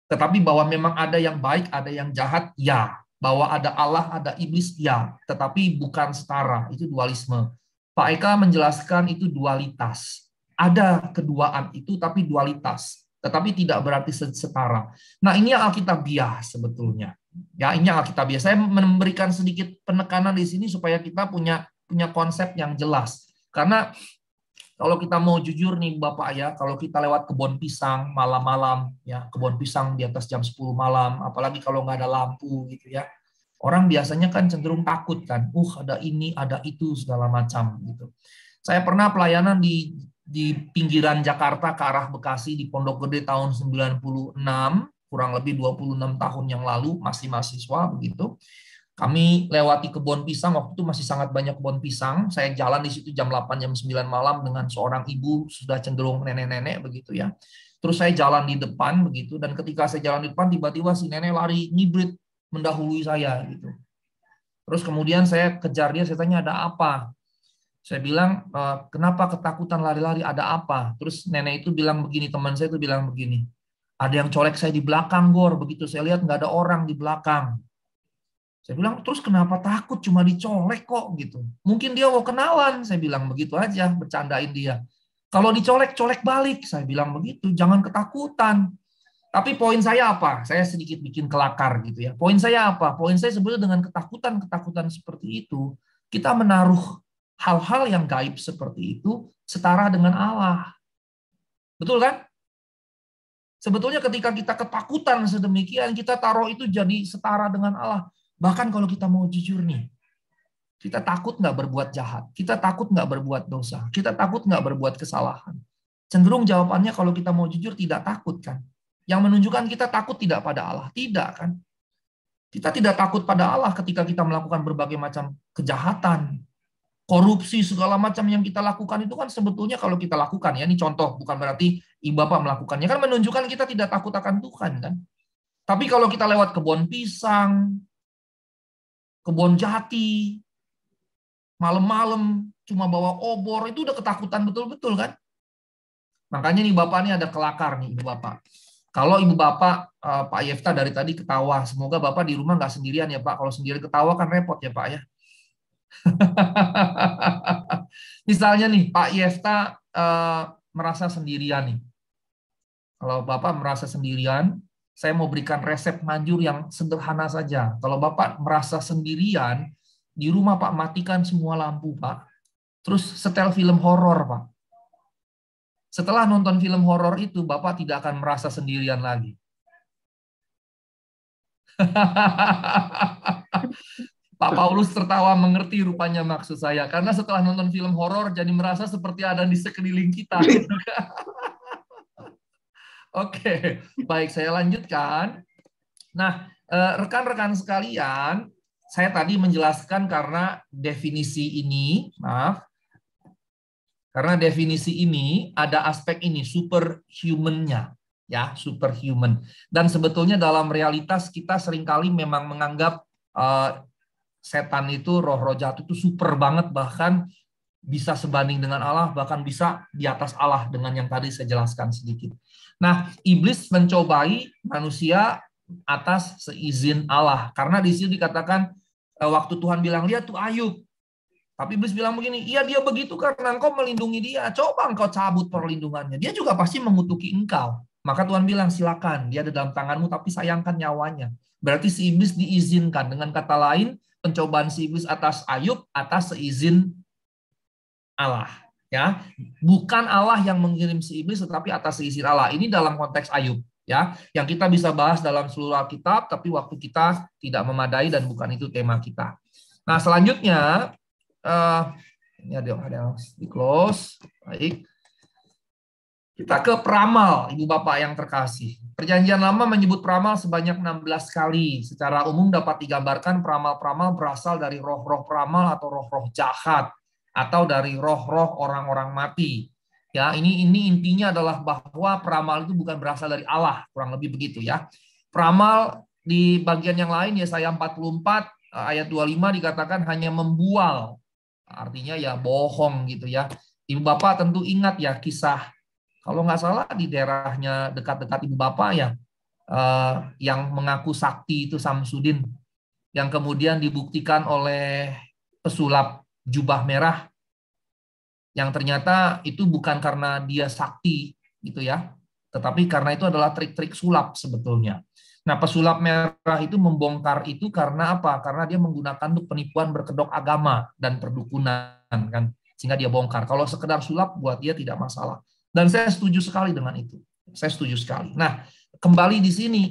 Speaker 1: Tetapi bahwa memang ada yang baik, ada yang jahat, ya. Bahwa ada Allah, ada iblis, ya. Tetapi bukan setara, itu dualisme. Pak Eka menjelaskan itu dualitas. Ada keduaan itu, tapi dualitas. Tetapi tidak berarti setara. Nah, ini yang Alkitabiah sebetulnya. Ya, ini yang Alkitabiah. Saya memberikan sedikit penekanan di sini supaya kita punya konsep yang jelas. Karena Kalau kita mau jujur nih Bapak ya, kalau kita lewat kebun pisang malam-malam, ya kebun pisang di atas jam 10 malam, apalagi kalau nggak ada lampu gitu ya, orang biasanya kan cenderung takut kan, ada ini, ada itu segala macam gitu. Saya pernah pelayanan di pinggiran Jakarta ke arah Bekasi di Pondok Gede tahun 96, kurang lebih 26 tahun yang lalu, masih mahasiswa begitu. Kami lewati kebun pisang, waktu itu masih sangat banyak kebun pisang. Saya jalan di situ jam 8, jam 9 malam dengan seorang ibu, sudah cenderung nenek-nenek begitu ya. Terus saya jalan di depan begitu, dan ketika saya jalan di depan, tiba-tiba si nenek lari ngibrit mendahului saya gitu. Terus kemudian saya kejar dia, saya tanya ada apa? Saya bilang, kenapa ketakutan lari-lari, ada apa? Terus nenek itu bilang begini, teman saya itu bilang begini, ada yang colek saya di belakang, Gor. Begitu saya lihat nggak ada orang di belakang. Saya bilang, terus kenapa takut, cuma dicolek kok gitu. Mungkin dia mau kenalan, saya bilang begitu aja, bercandain dia. Kalau dicolek, colek balik, saya bilang begitu, jangan ketakutan. Tapi poin saya apa? Saya sedikit bikin kelakar gitu ya. Poin saya apa? Poin saya sebenarnya dengan ketakutan-ketakutan seperti itu, kita menaruh hal-hal yang gaib seperti itu setara dengan Allah. Betul kan? Sebetulnya ketika kita ketakutan sedemikian, kita taruh itu jadi setara dengan Allah. Bahkan kalau kita mau jujur nih, kita takut nggak berbuat jahat, kita takut nggak berbuat dosa, kita takut nggak berbuat kesalahan. Cenderung jawabannya kalau kita mau jujur tidak takut kan? Yang menunjukkan kita takut tidak pada Allah, tidak kan? Kita tidak takut pada Allah ketika kita melakukan berbagai macam kejahatan, korupsi segala macam yang kita lakukan itu kan sebetulnya kalau kita lakukan ya, ini contoh, bukan berarti ibu bapak melakukannya, kan menunjukkan kita tidak takut akan Tuhan kan. Tapi kalau kita lewat kebun pisang, kebun jati, malam-malam cuma bawa obor, itu udah ketakutan betul-betul kan. Makanya nih bapak ini ada kelakar nih ibu bapak. Kalau ibu bapak Pak Yefta dari tadi ketawa, semoga bapak di rumah nggak sendirian ya Pak. Kalau sendiri ketawa kan repot ya Pak ya. Misalnya nih Pak Yefta merasa sendirian nih. Kalau bapak merasa sendirian, saya mau berikan resep manjur yang sederhana saja. Kalau bapak merasa sendirian di rumah Pak, matikan semua lampu Pak. Terus setel film horor Pak. Setelah nonton film horor itu, bapak tidak akan merasa sendirian lagi. Pak Paulus tertawa mengerti rupanya maksud saya. Karena setelah nonton film horor, jadi merasa seperti ada di sekeliling kita. Oke, baik saya lanjutkan. Nah, rekan-rekan sekalian, saya tadi menjelaskan karena definisi ini, karena definisi ini ada aspek ini superhuman-nya, ya superhuman. Dan sebetulnya dalam realitas kita seringkali memang menganggap setan itu, roh-roh jahat itu super banget, bahkan bisa sebanding dengan Allah, bahkan bisa di atas Allah dengan yang tadi saya jelaskan sedikit. Nah, iblis mencobai manusia atas seizin Allah. Karena di sini dikatakan waktu Tuhan bilang, lihat tuh Ayub. Tapi iblis bilang begini, iya dia begitu karena engkau melindungi dia. Coba engkau cabut perlindungannya. Dia juga pasti mengutuki engkau. Maka Tuhan bilang, silakan, dia ada dalam tanganmu, tapi sayangkan nyawanya. Berarti si iblis diizinkan. Dengan kata lain, pencobaan si iblis atas Ayub, atas seizin Allah. Ya, bukan Allah yang mengirim si iblis, tetapi atas seizin Allah. Ini dalam konteks Ayub, ya, yang kita bisa bahas dalam seluruh Alkitab, tapi waktu kita tidak memadai dan bukan itu tema kita. Nah, selanjutnya ini ada yang di close. Baik, kita ke peramal, ibu bapak yang terkasih. Perjanjian Lama menyebut peramal sebanyak 16 kali. Secara umum dapat digambarkan peramal-peramal berasal dari roh-roh peramal atau roh-roh jahat, atau dari roh-roh orang-orang mati. Ya, ini intinya adalah bahwa peramal itu bukan berasal dari Allah, kurang lebih begitu ya. Peramal di bagian yang lain, Yesaya 44 ayat 25 dikatakan hanya membual. Artinya ya bohong gitu ya. Ibu bapak tentu ingat ya kisah, kalau nggak salah di daerahnya dekat-dekat ibu bapak ya, yang mengaku sakti itu Samsudin, yang kemudian dibuktikan oleh pesulap jubah merah, yang ternyata itu bukan karena dia sakti gitu ya, tetapi karena itu adalah trik-trik sulap sebetulnya. Nah, pesulap merah itu membongkar itu karena apa? Karena dia menggunakan untuk penipuan berkedok agama dan perdukunan kan. sehingga dia bongkar. Kalau sekedar sulap buat dia tidak masalah. Dan saya setuju sekali dengan itu. Saya setuju sekali. Nah, kembali di sini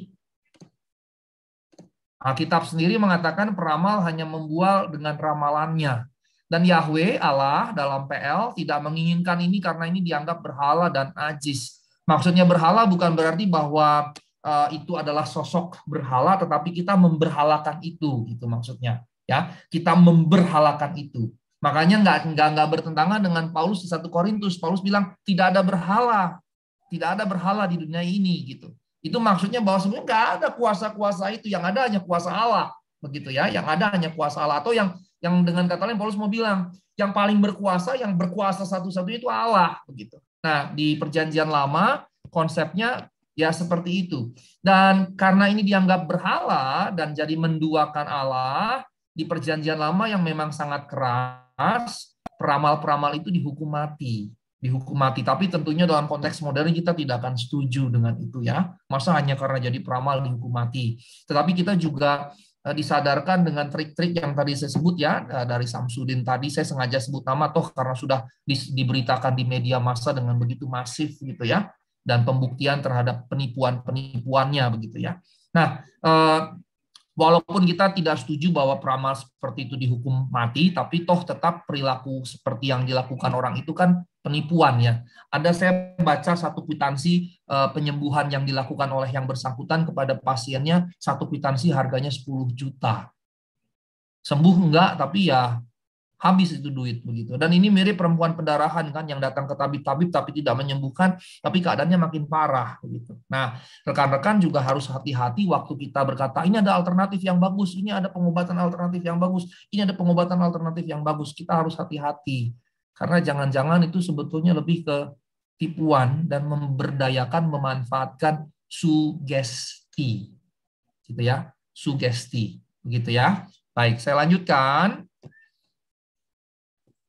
Speaker 1: Alkitab sendiri mengatakan peramal hanya membual dengan ramalannya. Dan Yahweh Allah dalam PL tidak menginginkan ini karena ini dianggap berhala dan najis. Maksudnya berhala bukan berarti bahwa itu adalah sosok berhala, tetapi kita memberhalakan itu, gitu maksudnya. Ya, kita memberhalakan itu. Makanya nggak bertentangan dengan Paulus di 1 Korintus. Paulus bilang tidak ada berhala di dunia ini, gitu. Itu maksudnya bahwa sebenarnya nggak ada kuasa-kuasa itu, yang ada hanya kuasa Allah, begitu ya. Yang ada hanya kuasa Allah, atau yang dengan kata lain Paulus mau bilang yang paling berkuasa, yang berkuasa satu-satunya itu Allah, begitu. Nah, di Perjanjian Lama konsepnya ya seperti itu. Dan karena ini dianggap berhala dan jadi menduakan Allah, di Perjanjian Lama yang memang sangat keras, peramal-peramal itu dihukum mati. Tapi tentunya dalam konteks modern kita tidak akan setuju dengan itu ya. Masa hanya karena jadi peramal dihukum mati. Tetapi kita juga disadarkan dengan trik-trik yang tadi saya sebut ya, dari Samsudin tadi. Saya sengaja sebut nama toh karena sudah diberitakan di media massa dengan begitu masif gitu ya, dan pembuktian terhadap penipuannya begitu ya. Nah, walaupun kita tidak setuju bahwa peramal seperti itu dihukum mati, tapi toh tetap perilaku seperti yang dilakukan orang itu kan penipuan ya. Saya baca satu kwitansi penyembuhan yang dilakukan oleh yang bersangkutan kepada pasiennya, satu kwitansi harganya 10 juta. Sembuh enggak, tapi ya habis itu duit begitu. Dan ini mirip perempuan pendarahan kan, yang datang ke tabib-tabib tapi tidak menyembuhkan, tapi keadaannya makin parah begitu. Nah, rekan-rekan juga harus hati-hati waktu kita berkata ini ada alternatif yang bagus, ini ada pengobatan alternatif yang bagus, ini ada pengobatan alternatif yang bagus. Kita harus hati-hati karena jangan-jangan itu sebetulnya lebih ke tipuan dan memberdayakan, memanfaatkan sugesti, gitu ya, sugesti, begitu ya. Baik, saya lanjutkan.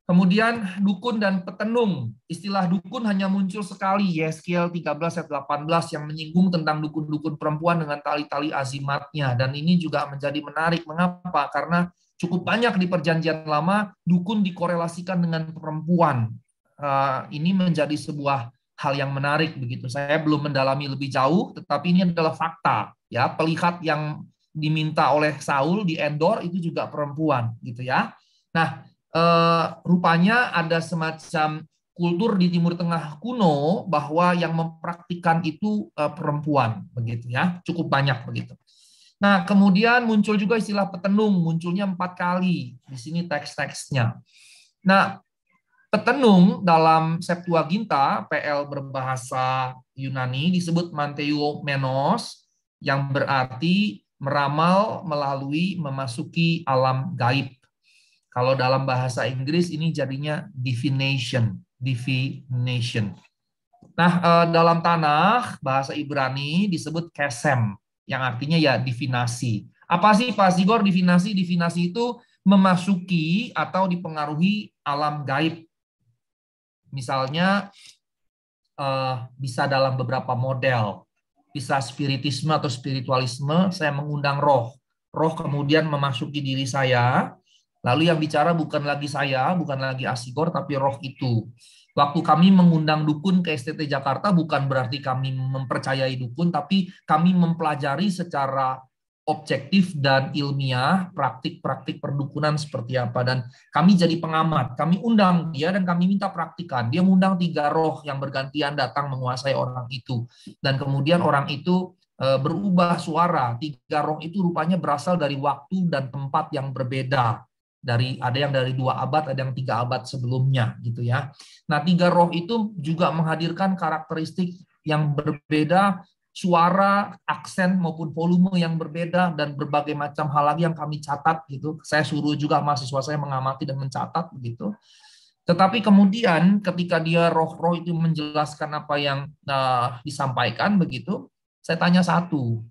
Speaker 1: Kemudian dukun dan petenung. Istilah dukun hanya muncul sekali, Yeskiel 13 ayat 18 yang menyinggung tentang dukun-dukun perempuan dengan tali-tali azimatnya. Dan ini juga menjadi menarik. Mengapa? Karena cukup banyak di Perjanjian Lama dukun dikorelasikan dengan perempuan. Ini menjadi sebuah hal yang menarik begitu. Saya belum mendalami lebih jauh, tetapi ini adalah fakta. Ya, pelihat yang diminta oleh Saul di Endor itu juga perempuan, gitu ya. Nah, rupanya ada semacam kultur di Timur Tengah kuno bahwa yang mempraktikkan itu perempuan, begitu ya, cukup banyak begitu. Nah, kemudian muncul juga istilah petenung, munculnya 4 kali di sini teks-teksnya. Nah, petenung dalam Septuaginta, PL berbahasa Yunani disebut manteumenos, yang berarti meramal melalui memasuki alam gaib. Kalau dalam bahasa Inggris ini jadinya divination. Nah, dalam Tanakh bahasa Ibrani disebut kesem, yang artinya ya divinasi. Apa sih Pak Sigor divinasi? Divinasi itu memasuki atau dipengaruhi alam gaib. Misalnya bisa dalam beberapa model, bisa spiritisme atau spiritualisme. Saya mengundang roh kemudian memasuki diri saya. Lalu yang bicara bukan lagi saya, bukan lagi Asigor, tapi roh itu. Waktu kami mengundang dukun ke STT Jakarta, bukan berarti kami mempercayai dukun, tapi kami mempelajari secara objektif dan ilmiah praktik-praktik perdukunan seperti apa. Dan kami jadi pengamat. Kami undang dia dan kami minta praktikan. Dia mengundang 3 roh yang bergantian datang menguasai orang itu. Dan kemudian orang itu berubah suara. 3 roh itu rupanya berasal dari waktu dan tempat yang berbeda. Ada yang dari 2 abad, ada yang 3 abad sebelumnya, gitu ya. Nah, 3 roh itu juga menghadirkan karakteristik yang berbeda, suara, aksen maupun volume yang berbeda, dan berbagai macam hal lagi yang kami catat, gitu. Saya suruh juga mahasiswa saya mengamati dan mencatat, begitu. Tetapi kemudian ketika dia roh-roh itu menjelaskan apa yang disampaikan, begitu, saya tanya satu.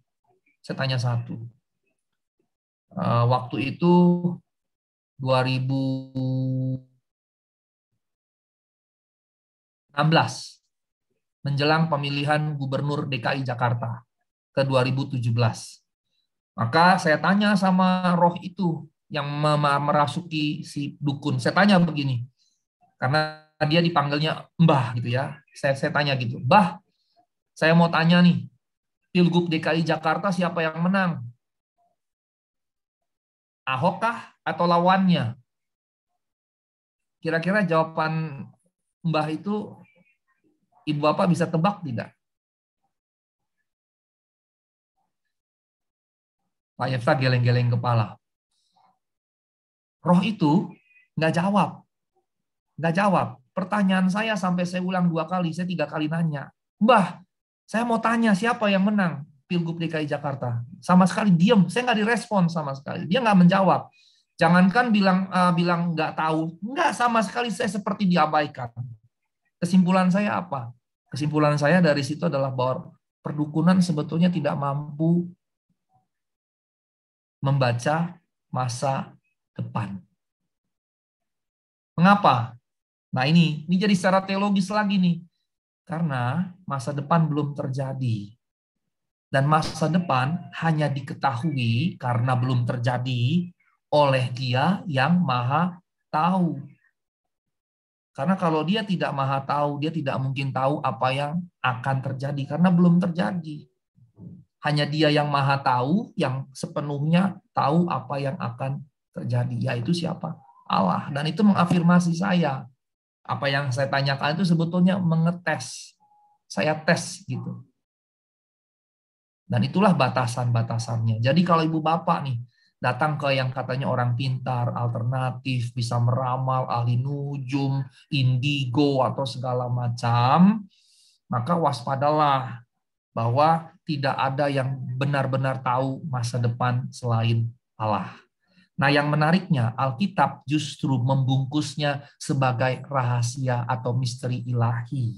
Speaker 1: Waktu itu 2016 menjelang pemilihan gubernur DKI Jakarta ke 2017. Maka saya tanya sama roh itu yang merasuki si dukun. Saya tanya begini, Karena dia dipanggilnya Mbah gitu ya. Saya tanya gitu, Mbah, saya mau tanya nih, Pilgub DKI Jakarta siapa yang menang? Ahok kah atau lawannya? Kira-kira jawaban Mbah itu Ibu Bapak bisa tebak tidak? Pak Yefta geleng-geleng kepala. Roh itu nggak jawab. Nggak jawab. Pertanyaan saya sampai saya ulang 2 kali, saya 3 kali nanya. Mbah, saya mau tanya siapa yang menang Pilgub DKI Jakarta. Sama sekali diam, saya nggak direspon sama sekali. Dia nggak menjawab. Jangankan bilang nggak tahu, nggak sama sekali, saya seperti diabaikan. Kesimpulan saya apa? Kesimpulan saya dari situ adalah bahwa perdukunan sebetulnya tidak mampu membaca masa depan. Mengapa? Nah ini jadi secara teologis lagi nih. Karena masa depan belum terjadi. Dan masa depan hanya diketahui karena belum terjadi oleh Dia yang Maha Tahu. Karena kalau Dia tidak Maha Tahu, Dia tidak mungkin tahu apa yang akan terjadi karena belum terjadi. Hanya Dia yang Maha Tahu, yang sepenuhnya tahu apa yang akan terjadi, yaitu siapa? Allah. Dan itu mengafirmasi saya. Apa yang saya tanyakan itu sebetulnya mengetes. Saya tes gitu. Dan itulah batasan-batasannya. Jadi kalau Ibu Bapak nih datang ke yang katanya orang pintar, alternatif, bisa meramal, ahli nujum, indigo, atau segala macam, maka waspadalah bahwa tidak ada yang benar-benar tahu masa depan selain Allah. Nah, yang menariknya, Alkitab justru membungkusnya sebagai rahasia atau misteri ilahi.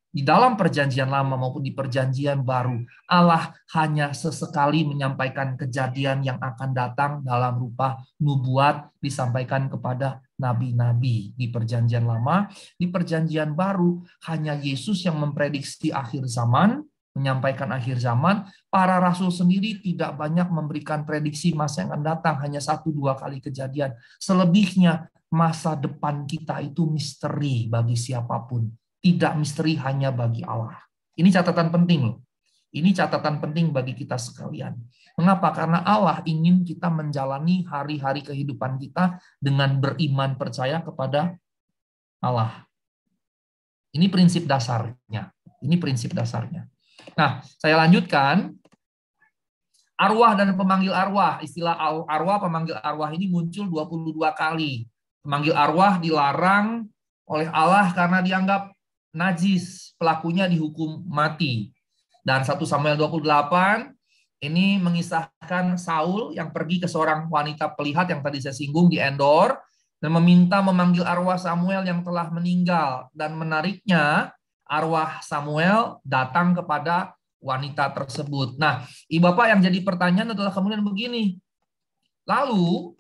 Speaker 1: Di dalam perjanjian lama maupun di perjanjian baru, Allah hanya sesekali menyampaikan kejadian yang akan datang dalam rupa nubuat disampaikan kepada nabi-nabi di perjanjian lama. Di perjanjian baru, hanya Yesus yang memprediksi akhir zaman, menyampaikan akhir zaman. Para rasul sendiri tidak banyak memberikan prediksi masa yang akan datang, hanya 1-2 kali kejadian. Selebihnya masa depan kita itu misteri bagi siapapun, tidak misteri hanya bagi Allah. Ini catatan penting loh. Ini catatan penting bagi kita sekalian. Mengapa? Karena Allah ingin kita menjalani hari-hari kehidupan kita dengan beriman percaya kepada Allah. Ini prinsip dasarnya. Ini prinsip dasarnya. Nah, saya lanjutkan. Arwah dan pemanggil arwah. Istilah arwah, pemanggil arwah ini muncul 22 kali. Pemanggil arwah dilarang oleh Allah karena dianggap najis. Pelakunya dihukum mati. Dan 1 Samuel 28 ini mengisahkan Saul yang pergi ke seorang wanita pelihat yang tadi saya singgung di Endor dan meminta memanggil arwah Samuel yang telah meninggal. Dan menariknya, arwah Samuel datang kepada wanita tersebut. Nah, Ibu Bapak, yang jadi pertanyaan adalah kemudian begini. Lalu,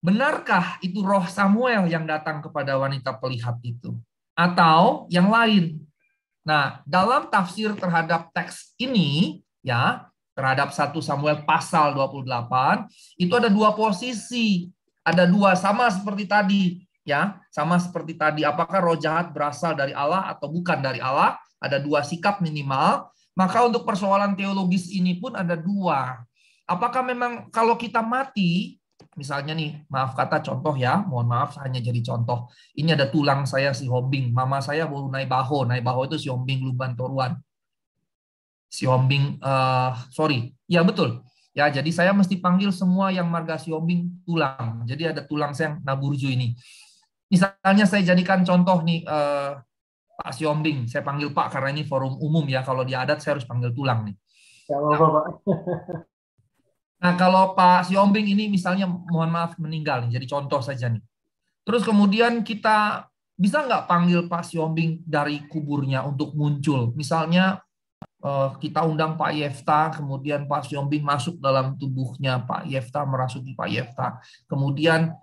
Speaker 1: benarkah itu roh Samuel yang datang kepada wanita pelihat itu? Atau yang lain? Nah, dalam tafsir terhadap teks ini, ya, terhadap 1 Samuel pasal 28, itu ada 2 posisi. Ada 2, sama seperti tadi. Ya, sama seperti tadi. Apakah roh jahat berasal dari Allah atau bukan dari Allah? Ada 2 sikap minimal. Maka untuk persoalan teologis ini pun ada 2. Apakah memang kalau kita mati, misalnya nih, maaf kata contoh ya, mohon maaf hanya jadi contoh. Ini ada tulang saya si Hombing, mama saya baru naik baho itu si Hombing Luban Toruan. Si Hombing, sorry, ya betul. Ya, jadi saya mesti panggil semua yang marga si Hombing tulang. Jadi ada tulang saya yang Naburju ini. Misalnya saya jadikan contoh nih, Pak Siombing, saya panggil Pak karena ini forum umum ya, kalau di adat saya harus panggil tulang nih. Nah, kalau Pak Siombing ini misalnya mohon maaf meninggal nih, jadi contoh saja nih. Terus kemudian kita bisa nggak panggil Pak Siombing dari kuburnya untuk muncul? Misalnya kita undang Pak Yefta, kemudian Pak Siombing masuk dalam tubuhnya Pak Yefta, merasuki Pak Yefta. Kemudian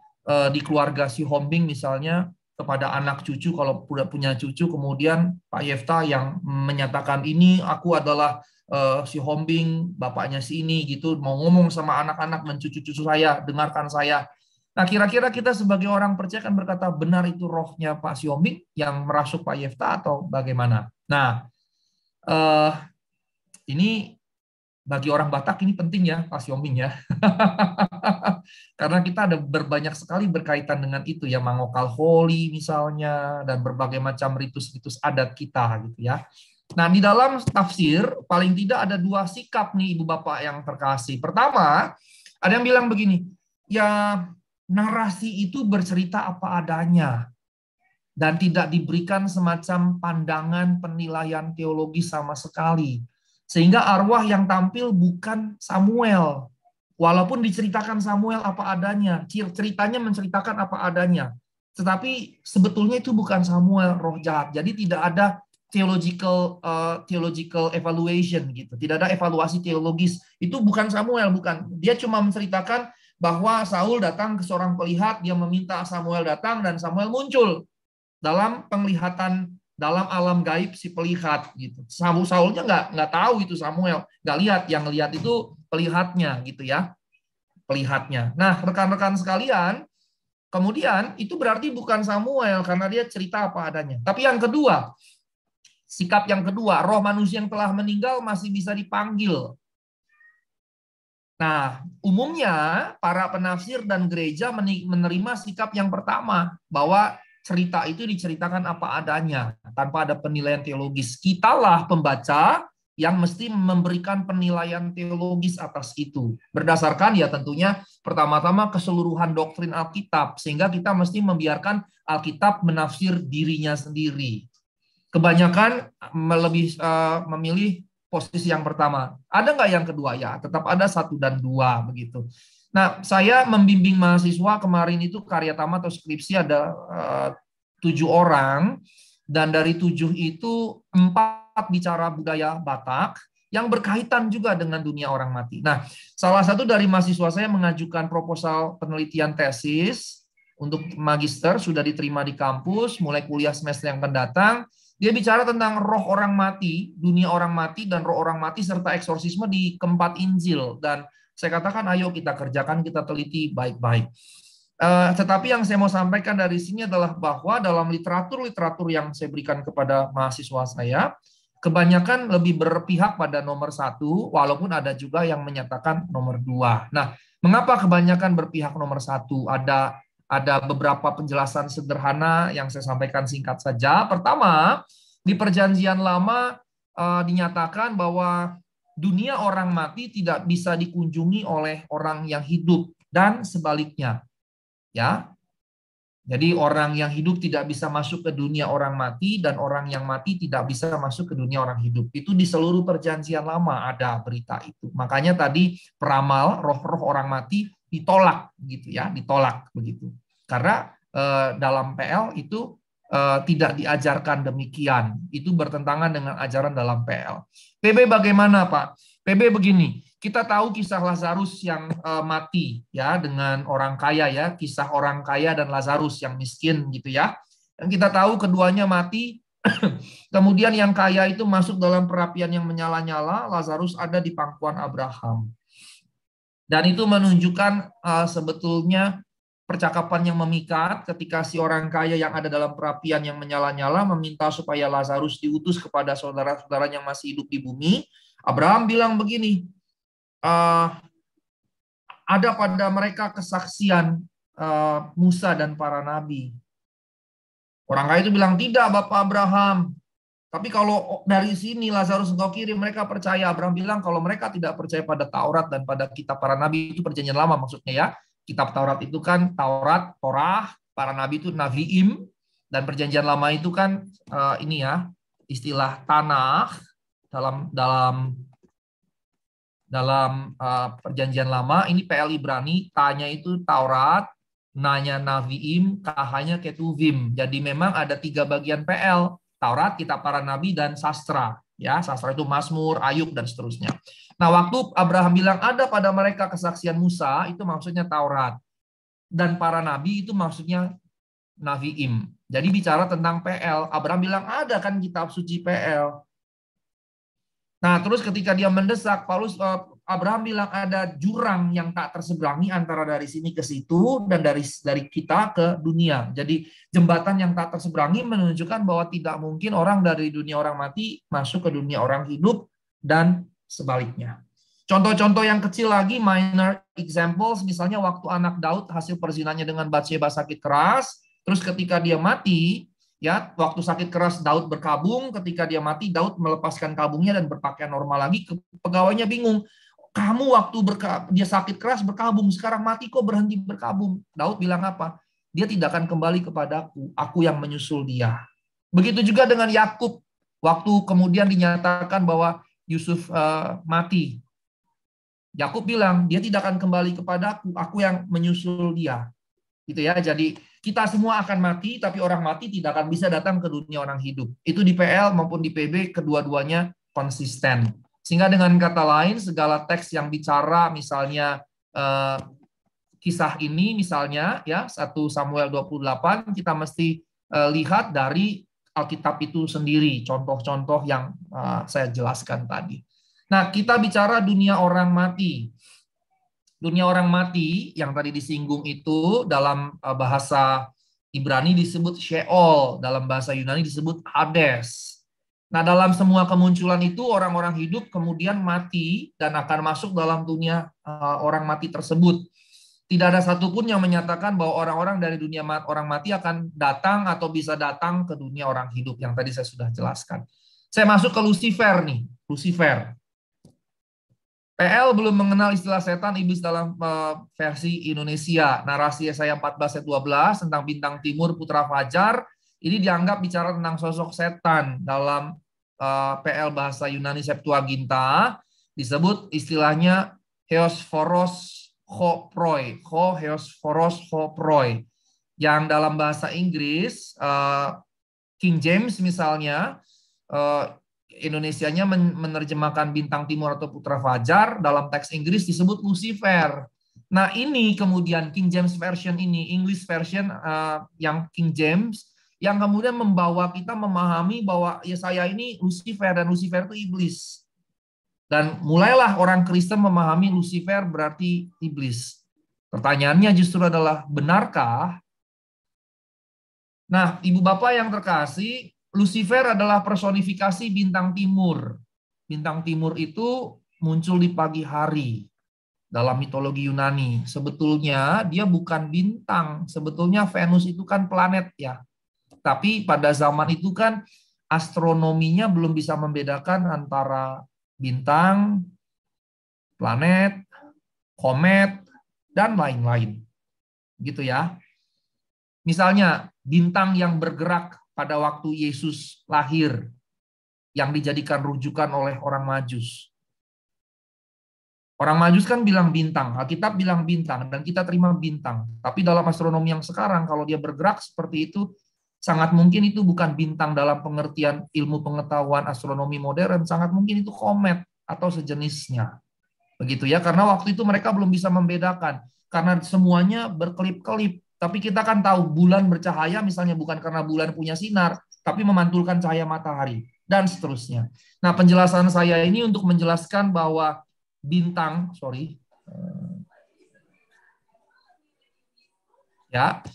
Speaker 1: di keluarga si Hombing misalnya kepada anak cucu, kalau sudah punya cucu, kemudian Pak Yefta yang menyatakan ini aku adalah si Hombing, bapaknya si ini gitu, mau ngomong sama anak-anak dan cucu-cucu saya, dengarkan saya. Nah, kira-kira kita sebagai orang percaya kan berkata benar itu rohnya Pak Siombing yang merasuk Pak Yefta atau bagaimana? Nah, ini bagi orang Batak ini penting ya, Pak Siombing ya. Karena kita ada berbanyak sekali berkaitan dengan itu ya, mangokal holy misalnya, dan berbagai macam ritus-ritus adat kita gitu ya. Nah, di dalam tafsir paling tidak ada dua sikap nih Ibu Bapak yang terkasih. Pertama, ada yang bilang begini, ya narasi itu bercerita apa adanya dan tidak diberikan semacam pandangan penilaian teologis sama sekali. Sehingga arwah yang tampil bukan Samuel. Walaupun diceritakan Samuel apa adanya, ceritanya menceritakan apa adanya. Tetapi sebetulnya itu bukan Samuel roh jahat. Jadi tidak ada theological evaluation gitu. Tidak ada evaluasi teologis. Itu bukan Samuel, bukan. Dia cuma menceritakan bahwa Saul datang ke seorang pelihat, dia meminta Samuel datang dan Samuel muncul dalam penglihatan dalam alam gaib si pelihat gitu. Saulnya nggak tahu itu Samuel, nggak lihat, yang lihat itu pelihatnya gitu ya, pelihatnya. Nah, rekan-rekan sekalian, kemudian itu berarti bukan Samuel karena dia cerita apa adanya. Tapi yang kedua, sikap yang kedua, roh manusia yang telah meninggal masih bisa dipanggil. Nah, umumnya para penafsir dan gereja menerima sikap yang pertama, bahwa cerita itu diceritakan apa adanya, tanpa ada penilaian teologis. Kitalah pembaca yang mesti memberikan penilaian teologis atas itu. Berdasarkan ya tentunya pertama-tama keseluruhan doktrin Alkitab, sehingga kita mesti membiarkan Alkitab menafsir dirinya sendiri. Kebanyakan lebih memilih posisi yang pertama. Ada nggak yang kedua? Ya, tetap ada 1 dan 2 begitu. Nah, saya membimbing mahasiswa kemarin itu karya tamat atau skripsi ada 7 orang, dan dari 7 itu 4 bicara budaya Batak yang berkaitan juga dengan dunia orang mati. Nah, salah satu dari mahasiswa saya mengajukan proposal penelitian tesis untuk magister, sudah diterima di kampus, mulai kuliah semester yang akan datang. Dia bicara tentang roh orang mati, dunia orang mati, dan roh orang mati, serta eksorsisme di keempat Injil. Dan saya katakan, ayo kita kerjakan, kita teliti baik-baik. Tetapi yang saya mau sampaikan dari sini adalah bahwa dalam literatur-literatur yang saya berikan kepada mahasiswa saya, kebanyakan lebih berpihak pada nomor 1, walaupun ada juga yang menyatakan nomor 2. Nah, mengapa kebanyakan berpihak nomor 1? Ada beberapa penjelasan sederhana yang saya sampaikan singkat saja. Pertama, di Perjanjian Lama dinyatakan bahwa dunia orang mati tidak bisa dikunjungi oleh orang yang hidup dan sebaliknya. Ya. Jadi orang yang hidup tidak bisa masuk ke dunia orang mati dan orang yang mati tidak bisa masuk ke dunia orang hidup. Itu di seluruh Perjanjian Lama ada berita itu. Makanya tadi peramal roh-roh orang mati ditolak gitu ya, ditolak begitu. Karena dalam PL itu tidak diajarkan demikian. Itu bertentangan dengan ajaran dalam PL. PB bagaimana, Pak? PB begini, kita tahu kisah Lazarus yang mati ya dengan orang kaya ya, kisah orang kaya dan Lazarus yang miskin gitu ya. Dan kita tahu keduanya mati. Kemudian yang kaya itu masuk dalam perapian yang menyala-nyala, Lazarus ada di pangkuan Abraham. Dan itu menunjukkan sebetulnya percakapan yang memikat ketika si orang kaya yang ada dalam perapian yang menyala-nyala meminta supaya Lazarus diutus kepada saudara-saudaranya yang masih hidup di bumi. Abraham bilang begini, ada pada mereka kesaksian Musa dan para nabi. Orang kaya itu bilang, tidak Bapak Abraham. Tapi kalau dari sini Lazarus engkau kirim, mereka percaya. Abraham bilang, kalau mereka tidak percaya pada Taurat dan pada kitab para nabi, itu perjanjian lama maksudnya ya. Kitab Taurat itu kan Taurat, Torah, para nabi itu Naviim, dan perjanjian lama itu kan ini ya, istilah tanah dalam perjanjian lama. Ini PL Ibrani, tanya itu Taurat, nanya Naviim, kahanya Ketuvim. Jadi memang ada 3 bagian PL. Taurat, kitab para nabi, dan sastra. Ya, sastra itu Mazmur, Ayub, dan seterusnya. Nah, waktu Abraham bilang ada pada mereka kesaksian Musa, itu maksudnya Taurat. Dan para nabi itu maksudnya Naviim. Jadi bicara tentang PL. Abraham bilang ada kan kitab suci PL. Nah, terus ketika dia mendesak, Abraham bilang ada jurang yang tak terseberangi antara dari sini ke situ dan dari kita ke dunia. Jadi jembatan yang tak terseberangi menunjukkan bahwa tidak mungkin orang dari dunia orang mati masuk ke dunia orang hidup dan sebaliknya. Contoh-contoh yang kecil lagi, minor examples, misalnya waktu anak Daud hasil perzinannya dengan Batsheba sakit keras, terus ketika dia mati, ya, waktu sakit keras Daud berkabung, ketika dia mati Daud melepaskan kabungnya dan berpakaian normal lagi. Pegawainya bingung, kamu waktu dia sakit keras berkabung, sekarang mati kok berhenti berkabung? Daud bilang apa? Dia tidak akan kembali kepadaku, aku yang menyusul dia. Begitu juga dengan Yakub, waktu kemudian dinyatakan bahwa Yusuf mati. Yakub bilang, dia tidak akan kembali kepadaku, aku yang menyusul dia. Gitu ya. Jadi kita semua akan mati, tapi orang mati tidak akan bisa datang ke dunia orang hidup. Itu di PL maupun di PB, kedua-duanya konsisten. Sehingga dengan kata lain, segala teks yang bicara misalnya kisah ini misalnya ya 1 Samuel 28, kita mesti lihat dari Alkitab itu sendiri, contoh-contoh yang saya jelaskan tadi. Nah, kita bicara dunia orang mati. Dunia orang mati yang tadi disinggung itu dalam bahasa Ibrani disebut Sheol, dalam bahasa Yunani disebut Hades. Nah, dalam semua kemunculan itu orang-orang hidup kemudian mati dan akan masuk dalam dunia orang mati tersebut. Tidak ada satupun yang menyatakan bahwa orang-orang dari dunia orang mati akan datang atau bisa datang ke dunia orang hidup yang tadi saya sudah jelaskan. Saya masuk ke Lucifer nih, Lucifer. PL belum mengenal istilah setan iblis dalam versi Indonesia. Narasi Yesaya 14 ayat 12 tentang bintang timur putra fajar. Ini dianggap bicara tentang sosok setan. Dalam PL bahasa Yunani Septuaginta disebut istilahnya Heosphoros Hoproi, Heosphoros Hoproi. Yang dalam bahasa Inggris King James misalnya Indonesianya menerjemahkan bintang timur atau putra fajar, dalam teks Inggris disebut Lucifer. Nah, ini kemudian King James Version ini, English Version yang King James, yang kemudian membawa kita memahami bahwa Yesaya ini Lucifer dan Lucifer itu iblis. Dan mulailah orang Kristen memahami Lucifer berarti iblis. Pertanyaannya justru adalah, benarkah? Nah, Ibu Bapak yang terkasih, Lucifer adalah personifikasi bintang timur. Bintang timur itu muncul di pagi hari dalam mitologi Yunani. Sebetulnya dia bukan bintang, sebetulnya Venus itu kan planet ya. Tapi pada zaman itu kan astronominya belum bisa membedakan antara bintang, planet, komet, dan lain-lain. Gitu ya. Misalnya bintang yang bergerak pada waktu Yesus lahir yang dijadikan rujukan oleh orang Majus. Orang Majus kan bilang bintang, Alkitab bilang bintang, dan kita terima bintang. Tapi dalam astronomi yang sekarang, kalau dia bergerak seperti itu, sangat mungkin itu bukan bintang dalam pengertian ilmu pengetahuan astronomi modern, sangat mungkin itu komet atau sejenisnya. Begitu ya, karena waktu itu mereka belum bisa membedakan, karena semuanya berkelip-kelip. Tapi kita kan tahu bulan bercahaya misalnya bukan karena bulan punya sinar, tapi memantulkan cahaya matahari, dan seterusnya. Nah, penjelasan saya ini untuk menjelaskan bahwa bintang, ya,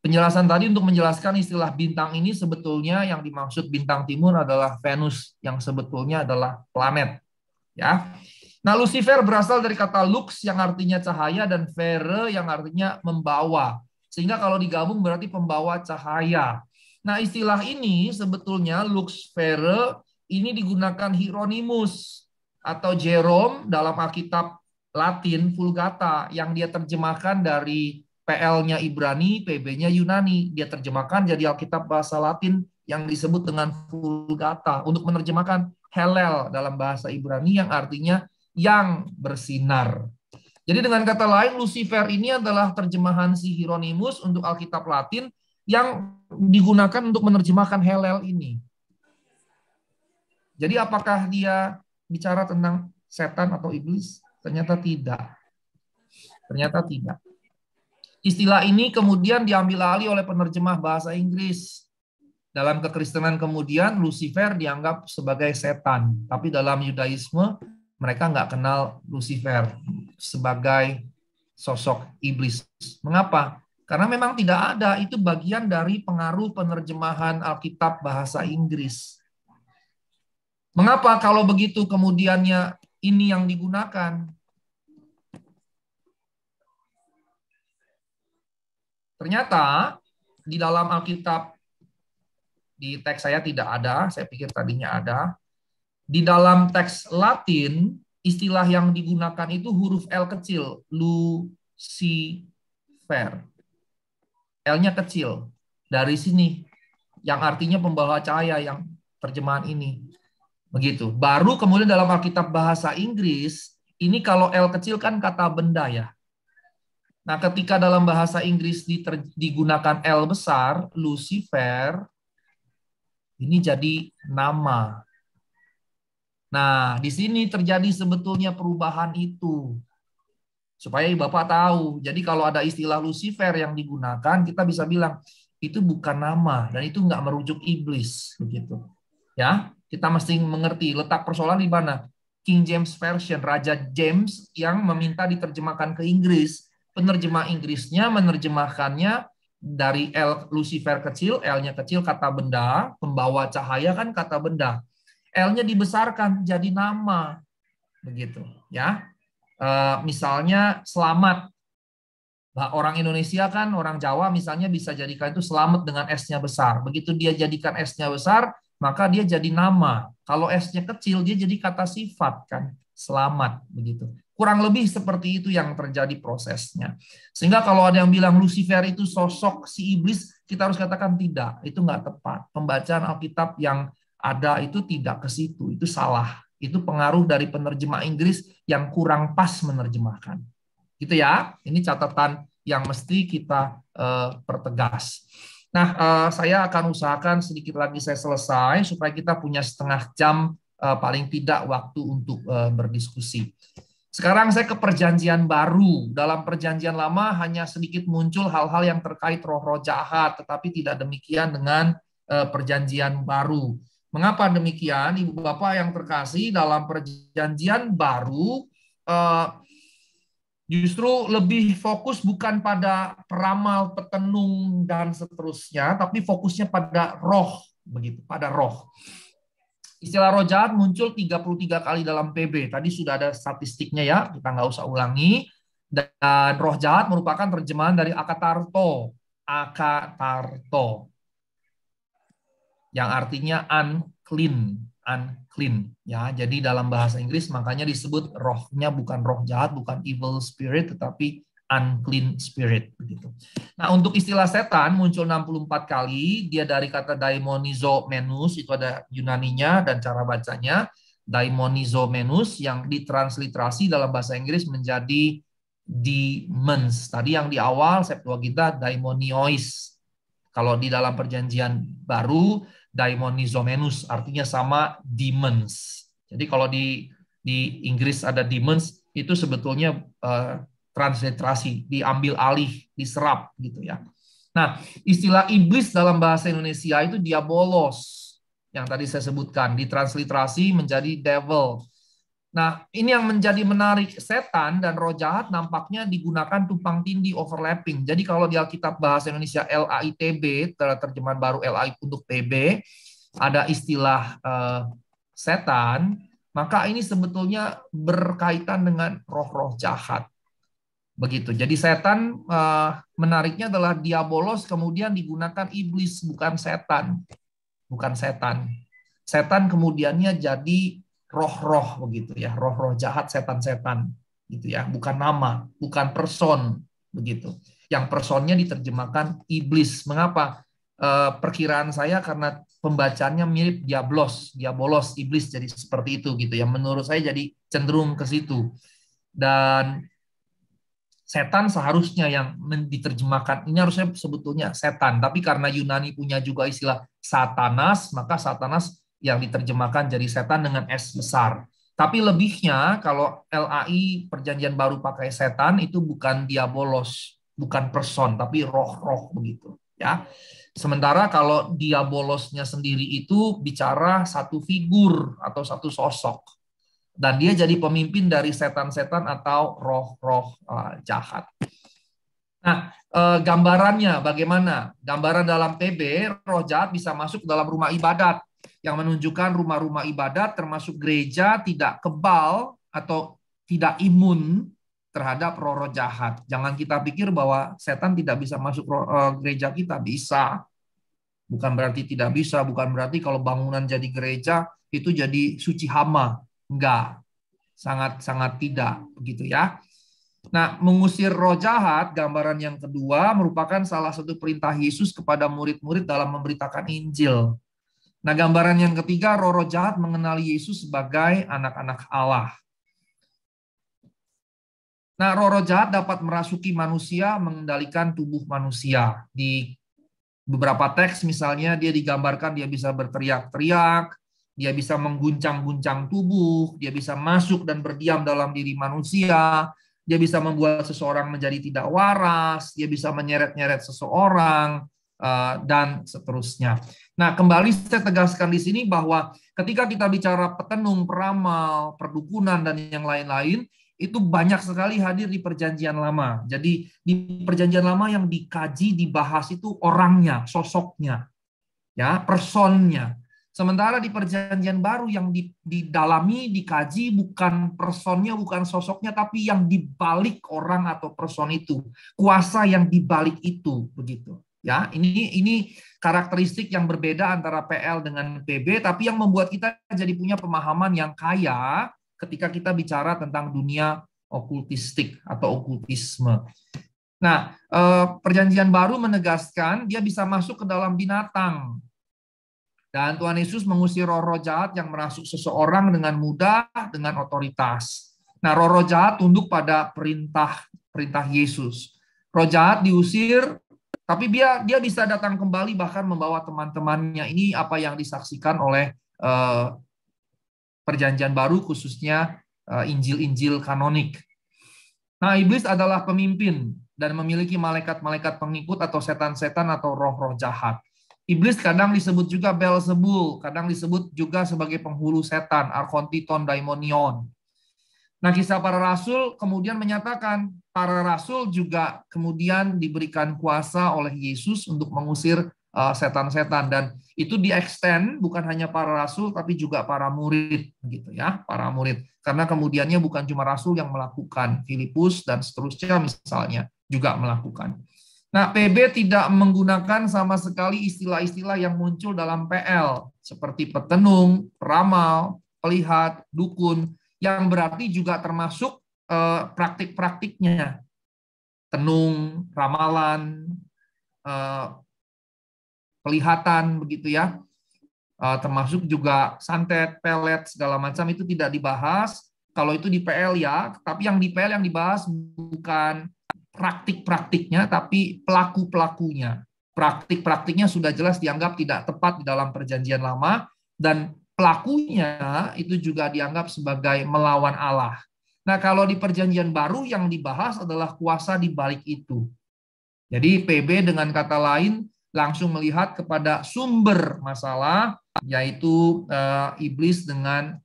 Speaker 1: penjelasan tadi untuk menjelaskan istilah bintang ini sebetulnya yang dimaksud bintang timur adalah Venus yang sebetulnya adalah planet. Ya. Nah, Lucifer berasal dari kata lux yang artinya cahaya dan vere yang artinya membawa. Sehingga kalau digabung berarti pembawa cahaya. Nah, istilah ini sebetulnya lux vere ini digunakan Hieronymus atau Jerome dalam Alkitab Latin Vulgata yang dia terjemahkan dari PL-nya Ibrani, PB-nya Yunani. Dia terjemahkan jadi Alkitab bahasa Latin yang disebut dengan Vulgata untuk menerjemahkan Hellel dalam bahasa Ibrani yang artinya yang bersinar. Jadi dengan kata lain, Lucifer ini adalah terjemahan si Hieronymus untuk Alkitab Latin yang digunakan untuk menerjemahkan Hellel ini. Jadi apakah dia bicara tentang setan atau iblis? Ternyata tidak. Ternyata tidak. Istilah ini kemudian diambil alih oleh penerjemah bahasa Inggris. Dalam kekristenan kemudian Lucifer dianggap sebagai setan. Tapi dalam Yudaisme mereka nggak kenal Lucifer sebagai sosok iblis. Mengapa? Karena memang tidak ada, itu bagian dari pengaruh penerjemahan Alkitab bahasa Inggris. Mengapa kalau begitu kemudiannya ini yang digunakan? Ternyata di dalam Alkitab, di teks saya tidak ada, saya pikir tadinya ada. Di dalam teks Latin, istilah yang digunakan itu huruf L kecil, Lucifer. L-nya kecil. Dari sini, yang artinya pembawa cahaya yang terjemahan ini. Begitu. Baru kemudian dalam Alkitab bahasa Inggris, ini kalau L kecil kan kata benda ya. Nah, ketika dalam bahasa Inggris digunakan L besar, Lucifer, ini jadi nama. Nah, di sini terjadi sebetulnya perubahan itu. Supaya Bapak tahu. Jadi kalau ada istilah Lucifer yang digunakan, kita bisa bilang, itu bukan nama, dan itu nggak merujuk iblis. Begitu. Ya, kita mesti mengerti letak persoalan di mana. King James Version, Raja James yang meminta diterjemahkan ke Inggris. Penerjemah Inggrisnya menerjemahkannya dari L Lucifer kecil, L-nya kecil kata benda, pembawa cahaya kan kata benda. L-nya dibesarkan jadi nama. Begitu, ya. Misalnya selamat. Nah, orang Indonesia kan, orang Jawa misalnya bisa jadikan itu selamat dengan S-nya besar. Begitu dia jadikan S-nya besar, maka dia jadi nama. Kalau S-nya kecil, dia jadi kata sifat kan, selamat begitu. Kurang lebih seperti itu yang terjadi prosesnya. Sehingga kalau ada yang bilang Lucifer itu sosok si iblis, kita harus katakan tidak, itu nggak tepat. Pembacaan Alkitab yang ada itu tidak ke situ, itu salah. Itu pengaruh dari penerjemah Inggris yang kurang pas menerjemahkan. Gitu ya, ini catatan yang mesti kita pertegas. Nah, saya akan usahakan sedikit lagi saya selesai supaya kita punya setengah jam paling tidak waktu untuk berdiskusi. Sekarang saya ke perjanjian baru. Dalam perjanjian lama hanya sedikit muncul hal-hal yang terkait roh-roh jahat, tetapi tidak demikian dengan perjanjian baru. Mengapa demikian, Ibu Bapak yang terkasih? Dalam perjanjian baru justru lebih fokus bukan pada peramal, petenung, dan seterusnya, tapi fokusnya pada roh, begitu, pada roh. Istilah roh jahat muncul 33 kali dalam PB. Tadi sudah ada statistiknya ya, kita nggak usah ulangi. Dan roh jahat merupakan terjemahan dari akatarto. Akatarto. Yang artinya unclean. Unclean. Ya, jadi dalam bahasa Inggris makanya disebut rohnya bukan roh jahat, bukan evil spirit, tetapi unclean spirit. Begitu. Nah, untuk istilah setan muncul 64 kali. Dia dari kata daimonizomenus, itu ada Yunaninya dan cara bacanya. Daimonizomenus yang ditransliterasi dalam bahasa Inggris menjadi demons. Tadi yang di awal Septuaginta daimonios. Kalau di dalam perjanjian baru daimonizomenus artinya sama demons. Jadi kalau di Inggris ada demons, itu sebetulnya transliterasi, diambil alih, diserap gitu ya. Nah, istilah iblis dalam bahasa Indonesia itu diabolos yang tadi saya sebutkan, ditransliterasi menjadi devil. Nah, ini yang menjadi menarik, setan dan roh jahat nampaknya digunakan tumpang tindih, overlapping. Jadi kalau di Alkitab bahasa Indonesia LAITB, terjemahan baru LAI untuk TB, ada istilah setan, maka ini sebetulnya berkaitan dengan roh-roh jahat. Begitu. Jadi setan menariknya adalah diabolos kemudian digunakan iblis, bukan setan. Bukan setan. Setan kemudiannya jadi roh-roh begitu ya, roh-roh jahat, setan-setan gitu ya, bukan nama, bukan person begitu. Yang personnya diterjemahkan iblis. Mengapa? Perkiraan saya karena pembacaannya mirip diablos, iblis, jadi seperti itu gitu ya. Menurut saya jadi cenderung ke situ. Dan setan seharusnya yang diterjemahkan, ini harusnya sebetulnya setan, tapi karena Yunani punya juga istilah satanas, maka satanas yang diterjemahkan jadi setan dengan S besar. Tapi lebihnya kalau LAI perjanjian baru pakai setan itu bukan diabolos, bukan person, tapi roh-roh begitu ya. Sementara kalau diabolosnya sendiri itu bicara satu figur atau satu sosok. Dan dia jadi pemimpin dari setan-setan atau roh-roh jahat. Nah, gambarannya bagaimana? Gambaran dalam PB, roh jahat bisa masuk dalam rumah ibadat, yang menunjukkan rumah-rumah ibadat termasuk gereja tidak kebal atau tidak imun terhadap roh-roh jahat. Jangan kita pikir bahwa setan tidak bisa masuk gereja kita. Bisa. Bukan berarti tidak bisa, bukan berarti kalau bangunan jadi gereja itu jadi suci hama. Enggak. Sangat-sangat tidak begitu ya. Nah, mengusir roh jahat, gambaran yang kedua merupakan salah satu perintah Yesus kepada murid-murid dalam memberitakan Injil. Nah, gambaran yang ketiga, roh-roh jahat mengenali Yesus sebagai anak-anak Allah. Nah, roh-roh jahat dapat merasuki manusia, mengendalikan tubuh manusia. Di beberapa teks misalnya dia digambarkan dia bisa berteriak-teriak, dia bisa mengguncang-guncang tubuh, dia bisa masuk dan berdiam dalam diri manusia, dia bisa membuat seseorang menjadi tidak waras, dia bisa menyeret-nyeret seseorang, dan seterusnya. Nah, kembali saya tegaskan di sini bahwa ketika kita bicara petenung, peramal, perdukunan, dan yang lain-lain, itu banyak sekali hadir di Perjanjian Lama. Jadi di Perjanjian Lama yang dikaji, dibahas itu orangnya, sosoknya, ya, personnya. Sementara di Perjanjian Baru yang didalami, dikaji bukan personnya, bukan sosoknya, tapi yang dibalik orang atau person itu, kuasa yang dibalik itu, begitu. Ya, ini karakteristik yang berbeda antara PL dengan PB, tapi yang membuat kita jadi punya pemahaman yang kaya ketika kita bicara tentang dunia okultistik atau okultisme. Nah, Perjanjian Baru menegaskan dia bisa masuk ke dalam binatang. Dan Tuhan Yesus mengusir roh-roh jahat yang merasuk seseorang dengan mudah, dengan otoritas. Nah, roh-roh jahat tunduk pada perintah Yesus. Roh jahat diusir, tapi dia bisa datang kembali bahkan membawa teman-temannya. Ini apa yang disaksikan oleh Perjanjian Baru, khususnya Injil-Injil kanonik. Nah, iblis adalah pemimpin dan memiliki malaikat-malaikat pengikut atau setan-setan atau roh-roh jahat. Iblis kadang disebut juga Beelzebul, kadang disebut juga sebagai penghulu setan, Archontiton Daimonion. Nah, Kisah Para Rasul kemudian menyatakan para rasul juga kemudian diberikan kuasa oleh Yesus untuk mengusir setan-setan, dan itu di-extend bukan hanya para rasul tapi juga para murid, gitu ya, para murid. Karena kemudiannya bukan cuma rasul yang melakukan, Filipus dan seterusnya misalnya juga melakukan. Nah, PB tidak menggunakan sama sekali istilah-istilah yang muncul dalam PL seperti petenung, peramal, pelihat, dukun, yang berarti juga termasuk praktik-praktiknya. Tenung, ramalan, pelihatan, begitu ya. Termasuk juga santet, pelet, segala macam itu tidak dibahas. Kalau itu di PL ya, tapi yang di PL yang dibahas bukan praktik-praktiknya, tapi pelaku-pelakunya. Praktik-praktiknya sudah jelas dianggap tidak tepat di dalam Perjanjian Lama, dan pelakunya itu juga dianggap sebagai melawan Allah. Nah, kalau di Perjanjian Baru yang dibahas adalah kuasa di balik itu. Jadi PB dengan kata lain langsung melihat kepada sumber masalah, yaitu iblis dengan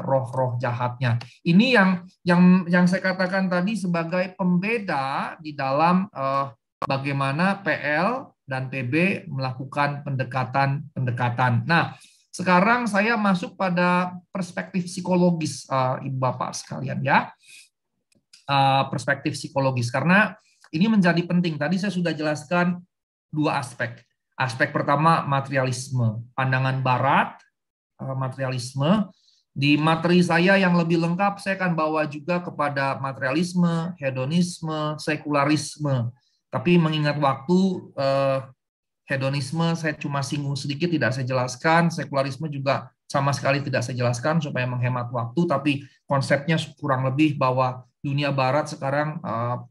Speaker 1: roh-roh jahatnya. Ini yang saya katakan tadi sebagai pembeda di dalam bagaimana PL dan PB melakukan pendekatan. Nah, sekarang saya masuk pada perspektif psikologis, Ibu Bapak sekalian ya. Perspektif psikologis, karena ini menjadi penting. Tadi saya sudah jelaskan dua aspek. Aspek pertama materialisme, pandangan barat, materialisme. Di materi saya yang lebih lengkap saya akan bawa juga kepada materialisme, hedonisme, sekularisme. Tapi mengingat waktu, hedonisme saya cuma singgung sedikit, tidak saya jelaskan. Sekularisme juga sama sekali tidak saya jelaskan supaya menghemat waktu, tapi konsepnya kurang lebih bahwa dunia barat sekarang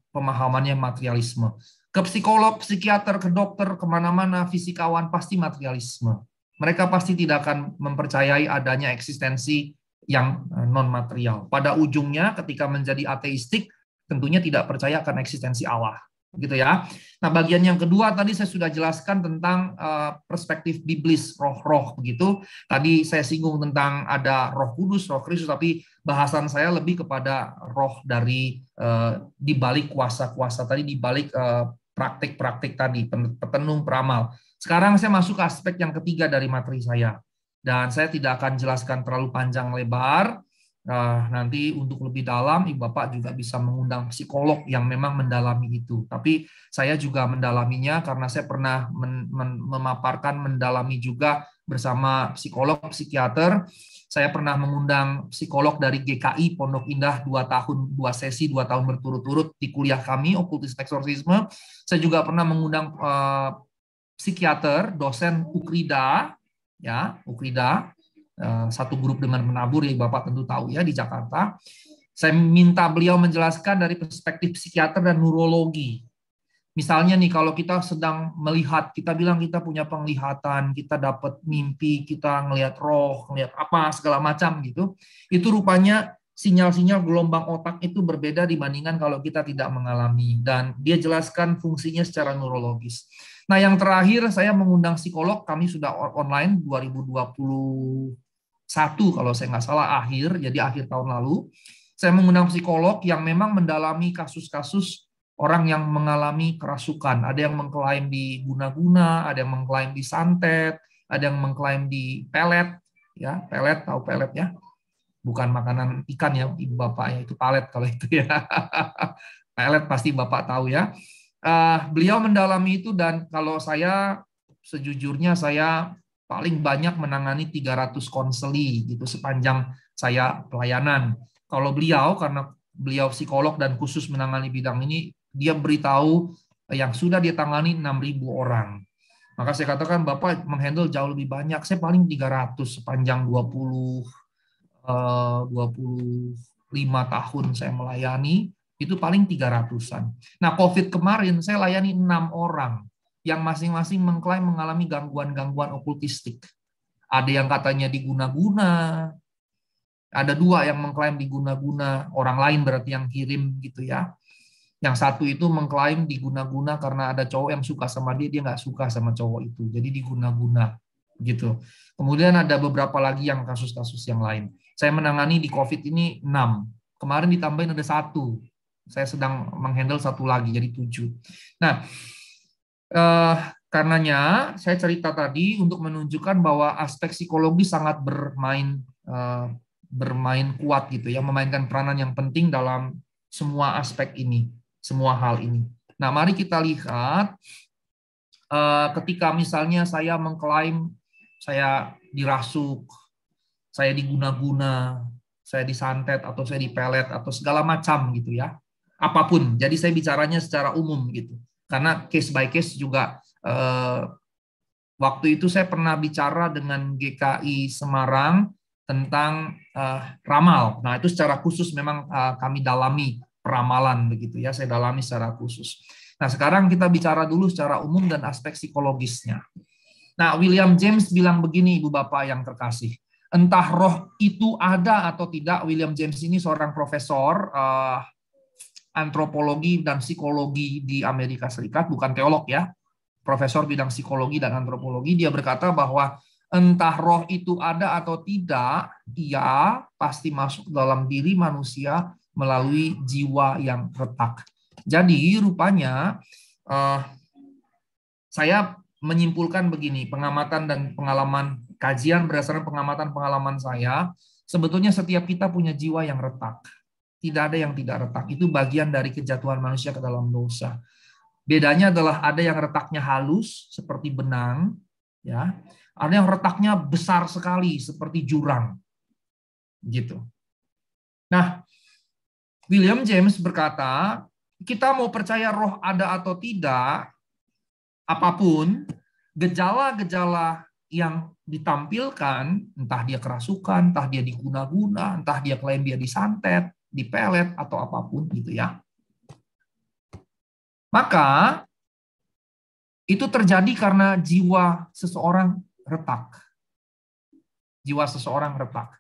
Speaker 1: pemahamannya materialisme. Ke psikolog, psikiater, ke dokter, kemana-mana, fisikawan pasti materialisme. Mereka pasti tidak akan mempercayai adanya eksistensi yang non-material. Pada ujungnya ketika menjadi ateistik, tentunya tidak percaya akan eksistensi Allah. Gitu ya. Nah, bagian yang kedua tadi saya sudah jelaskan tentang perspektif biblis roh-roh begitu. Tadi saya singgung tentang ada Roh Kudus, Roh Kristus, tapi bahasan saya lebih kepada roh dari di balik kuasa-kuasa tadi, di balik praktik-praktik tadi, petenung, peramal. Sekarang saya masuk ke aspek yang ketiga dari materi saya. Dan saya tidak akan jelaskan terlalu panjang lebar. Nanti untuk lebih dalam, Ibu Bapak juga bisa mengundang psikolog yang memang mendalami itu. Tapi saya juga mendalaminya karena saya pernah memaparkan mendalami juga bersama psikolog, psikiater. Saya pernah mengundang psikolog dari GKI Pondok Indah 2 tahun, 2 sesi, 2 tahun berturut-turut di kuliah kami, Okkultisme Eksorsisme. Saya juga pernah mengundang psikiater, dosen Ukrida, ya, Ukrida. Satu grup dengan menabur yang Bapak tentu tahu ya di Jakarta. Saya minta beliau menjelaskan dari perspektif psikiater dan neurologi. Misalnya nih kalau kita sedang melihat, kita bilang kita punya penglihatan, kita dapat mimpi, kita ngelihat roh, ngelihat apa segala macam gitu. Itu rupanya sinyal-sinyal gelombang otak itu berbeda dibandingkan kalau kita tidak mengalami. Dan dia jelaskan fungsinya secara neurologis. Nah, yang terakhir saya mengundang psikolog, kami sudah online 2021 kalau saya nggak salah jadi akhir tahun lalu. Saya mengundang psikolog yang memang mendalami kasus-kasus orang yang mengalami kerasukan. Ada yang mengklaim di guna-guna, ada yang mengklaim di santet, ada yang mengklaim di pelet, ya pelet, tahu pelet ya? Bukan makanan ikan ya, Ibu Bapak ya, itu palet kalau itu ya. Pelet pasti Bapak tahu ya. Beliau mendalami itu dan kalau saya sejujurnya saya paling banyak menangani 300 konseli gitu sepanjang saya pelayanan. Kalau beliau karena beliau psikolog dan khusus menangani bidang ini, dia beritahu yang sudah dia tangani 6.000 orang. Maka saya katakan Bapak menghandle jauh lebih banyak. Saya paling 300 sepanjang 25 tahun saya melayani. Itu paling 300-an. Nah, COVID kemarin saya layani 6 orang yang masing-masing mengklaim mengalami gangguan-gangguan okultistik. Ada yang katanya diguna-guna, ada 2 yang mengklaim diguna-guna, orang lain berarti yang kirim gitu ya. Yang satu itu mengklaim diguna-guna karena ada cowok yang suka sama dia nggak suka sama cowok itu, jadi diguna-guna gitu. Kemudian ada beberapa lagi yang kasus-kasus yang lain. Saya menangani di COVID ini 6. Kemarin ditambahin ada 1. Saya sedang menghandle 1 lagi, jadi 7. Nah, karenanya saya cerita tadi untuk menunjukkan bahwa aspek psikologi sangat bermain kuat gitu ya, memainkan peranan yang penting dalam semua aspek ini, semua hal ini. Nah, mari kita lihat ketika misalnya saya mengklaim saya dirasuk, saya diguna-guna, saya disantet atau saya dipelet atau segala macam gitu ya. Apapun. Jadi saya bicaranya secara umum gitu. Karena case by case juga waktu itu saya pernah bicara dengan GKI Semarang tentang ramal. Nah, itu secara khusus memang kami dalami peramalan begitu ya. Saya dalami secara khusus. Nah, sekarang kita bicara dulu secara umum dan aspek psikologisnya. Nah, William James bilang begini, Ibu Bapak yang terkasih. Entah roh itu ada atau tidak, William James ini seorang profesor antropologi dan psikologi di Amerika Serikat, bukan teolog ya, profesor bidang psikologi dan antropologi. Dia berkata bahwa entah roh itu ada atau tidak, ia pasti masuk dalam diri manusia melalui jiwa yang retak. Jadi rupanya saya menyimpulkan begini, pengamatan dan pengalaman, kajian berdasarkan pengamatan-pengalaman saya, sebetulnya setiap kita punya jiwa yang retak. Tidak ada yang tidak retak. Itu bagian dari kejatuhan manusia ke dalam dosa. Bedanya adalah ada yang retaknya halus seperti benang, ya. Ada yang retaknya besar sekali seperti jurang. Gitu. Nah, William James berkata, kita mau percaya roh ada atau tidak, apapun, gejala-gejala yang ditampilkan, entah dia kerasukan, entah dia diguna-guna, entah dia klaim dia disantet, dipelet, atau apapun gitu ya. Maka itu terjadi karena jiwa seseorang retak. Jiwa seseorang retak.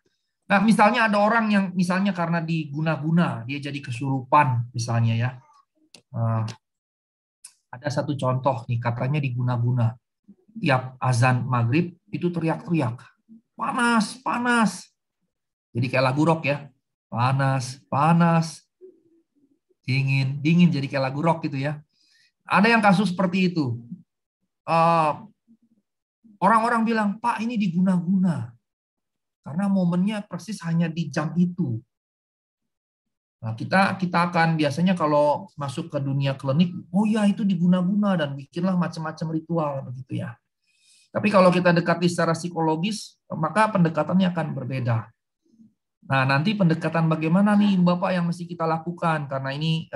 Speaker 1: Nah, misalnya ada orang yang misalnya karena diguna-guna, dia jadi kesurupan misalnya ya. Ada satu contoh nih, katanya di Guna-Guna. Tiap azan maghrib itu teriak-teriak. Panas, panas. Jadi kayak lagu rock ya. Panas, panas. Dingin, dingin. Jadi kayak lagu rock gitu ya. Ada yang kasus seperti itu. Orang-orang bilang, Pak ini di Guna-Guna. Karena momennya persis hanya di jam itu. Nah, kita akan biasanya kalau masuk ke dunia klinik, oh ya itu di Guna-Guna dan bikinlah macam-macam ritual begitu ya. Tapi kalau kita dekati secara psikologis, maka pendekatannya akan berbeda. Nah, nanti pendekatan bagaimana nih Bapak yang mesti kita lakukan? Karena ini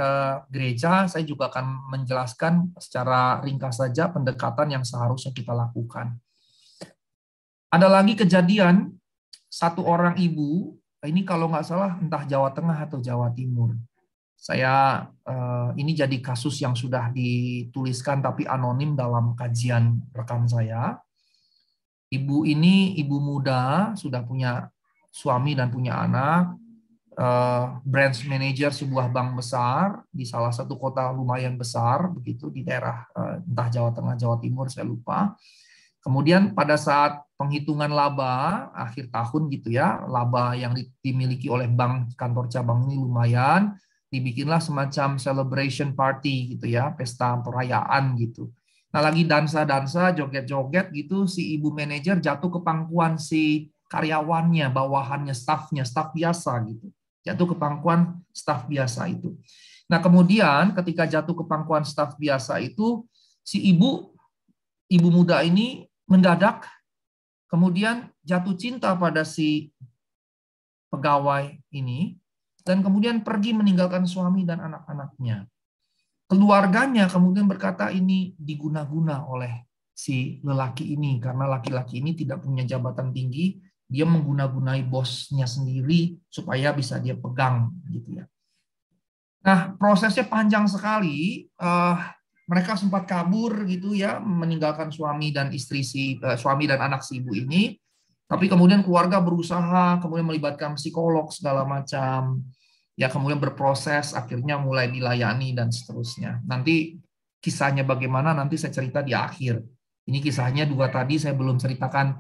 Speaker 1: gereja, saya juga akan menjelaskan secara ringkas saja pendekatan yang seharusnya kita lakukan. Ada lagi kejadian, satu orang ibu, ini kalau nggak salah entah Jawa Tengah atau Jawa Timur. Saya ini jadi kasus yang sudah dituliskan tapi anonim dalam kajian rekan saya. Ibu ini ibu muda, sudah punya suami dan punya anak, branch manager sebuah bank besar di salah satu kota lumayan besar, begitu di daerah entah Jawa Tengah, Jawa Timur, saya lupa. Kemudian pada saat penghitungan laba akhir tahun gitu ya, laba yang dimiliki oleh bank kantor cabang ini lumayan, dibikinlah semacam celebration party gitu ya, pesta perayaan gitu. Nah lagi dansa-dansa, joget-joget gitu, si ibu manajer jatuh ke pangkuan si karyawannya, bawahannya, stafnya, staf biasa gitu. Jatuh ke pangkuan staf biasa itu. Nah kemudian ketika jatuh ke pangkuan staf biasa itu, si ibu muda ini mendadak kemudian jatuh cinta pada si pegawai ini dan kemudian pergi meninggalkan suami dan anak-anaknya. Keluarganya kemudian berkata ini diguna-guna oleh si lelaki ini karena laki-laki ini tidak punya jabatan tinggi, dia mengguna-gunai bosnya sendiri supaya bisa dia pegang gitu ya. Nah, prosesnya panjang sekali. Mereka sempat kabur gitu ya, meninggalkan suami dan istri suami dan anak si ibu ini. Tapi kemudian keluarga berusaha, kemudian melibatkan psikolog segala macam. Ya kemudian berproses, akhirnya mulai dilayani dan seterusnya. Nanti kisahnya bagaimana nanti saya cerita di akhir. Ini kisahnya dua tadi saya belum ceritakan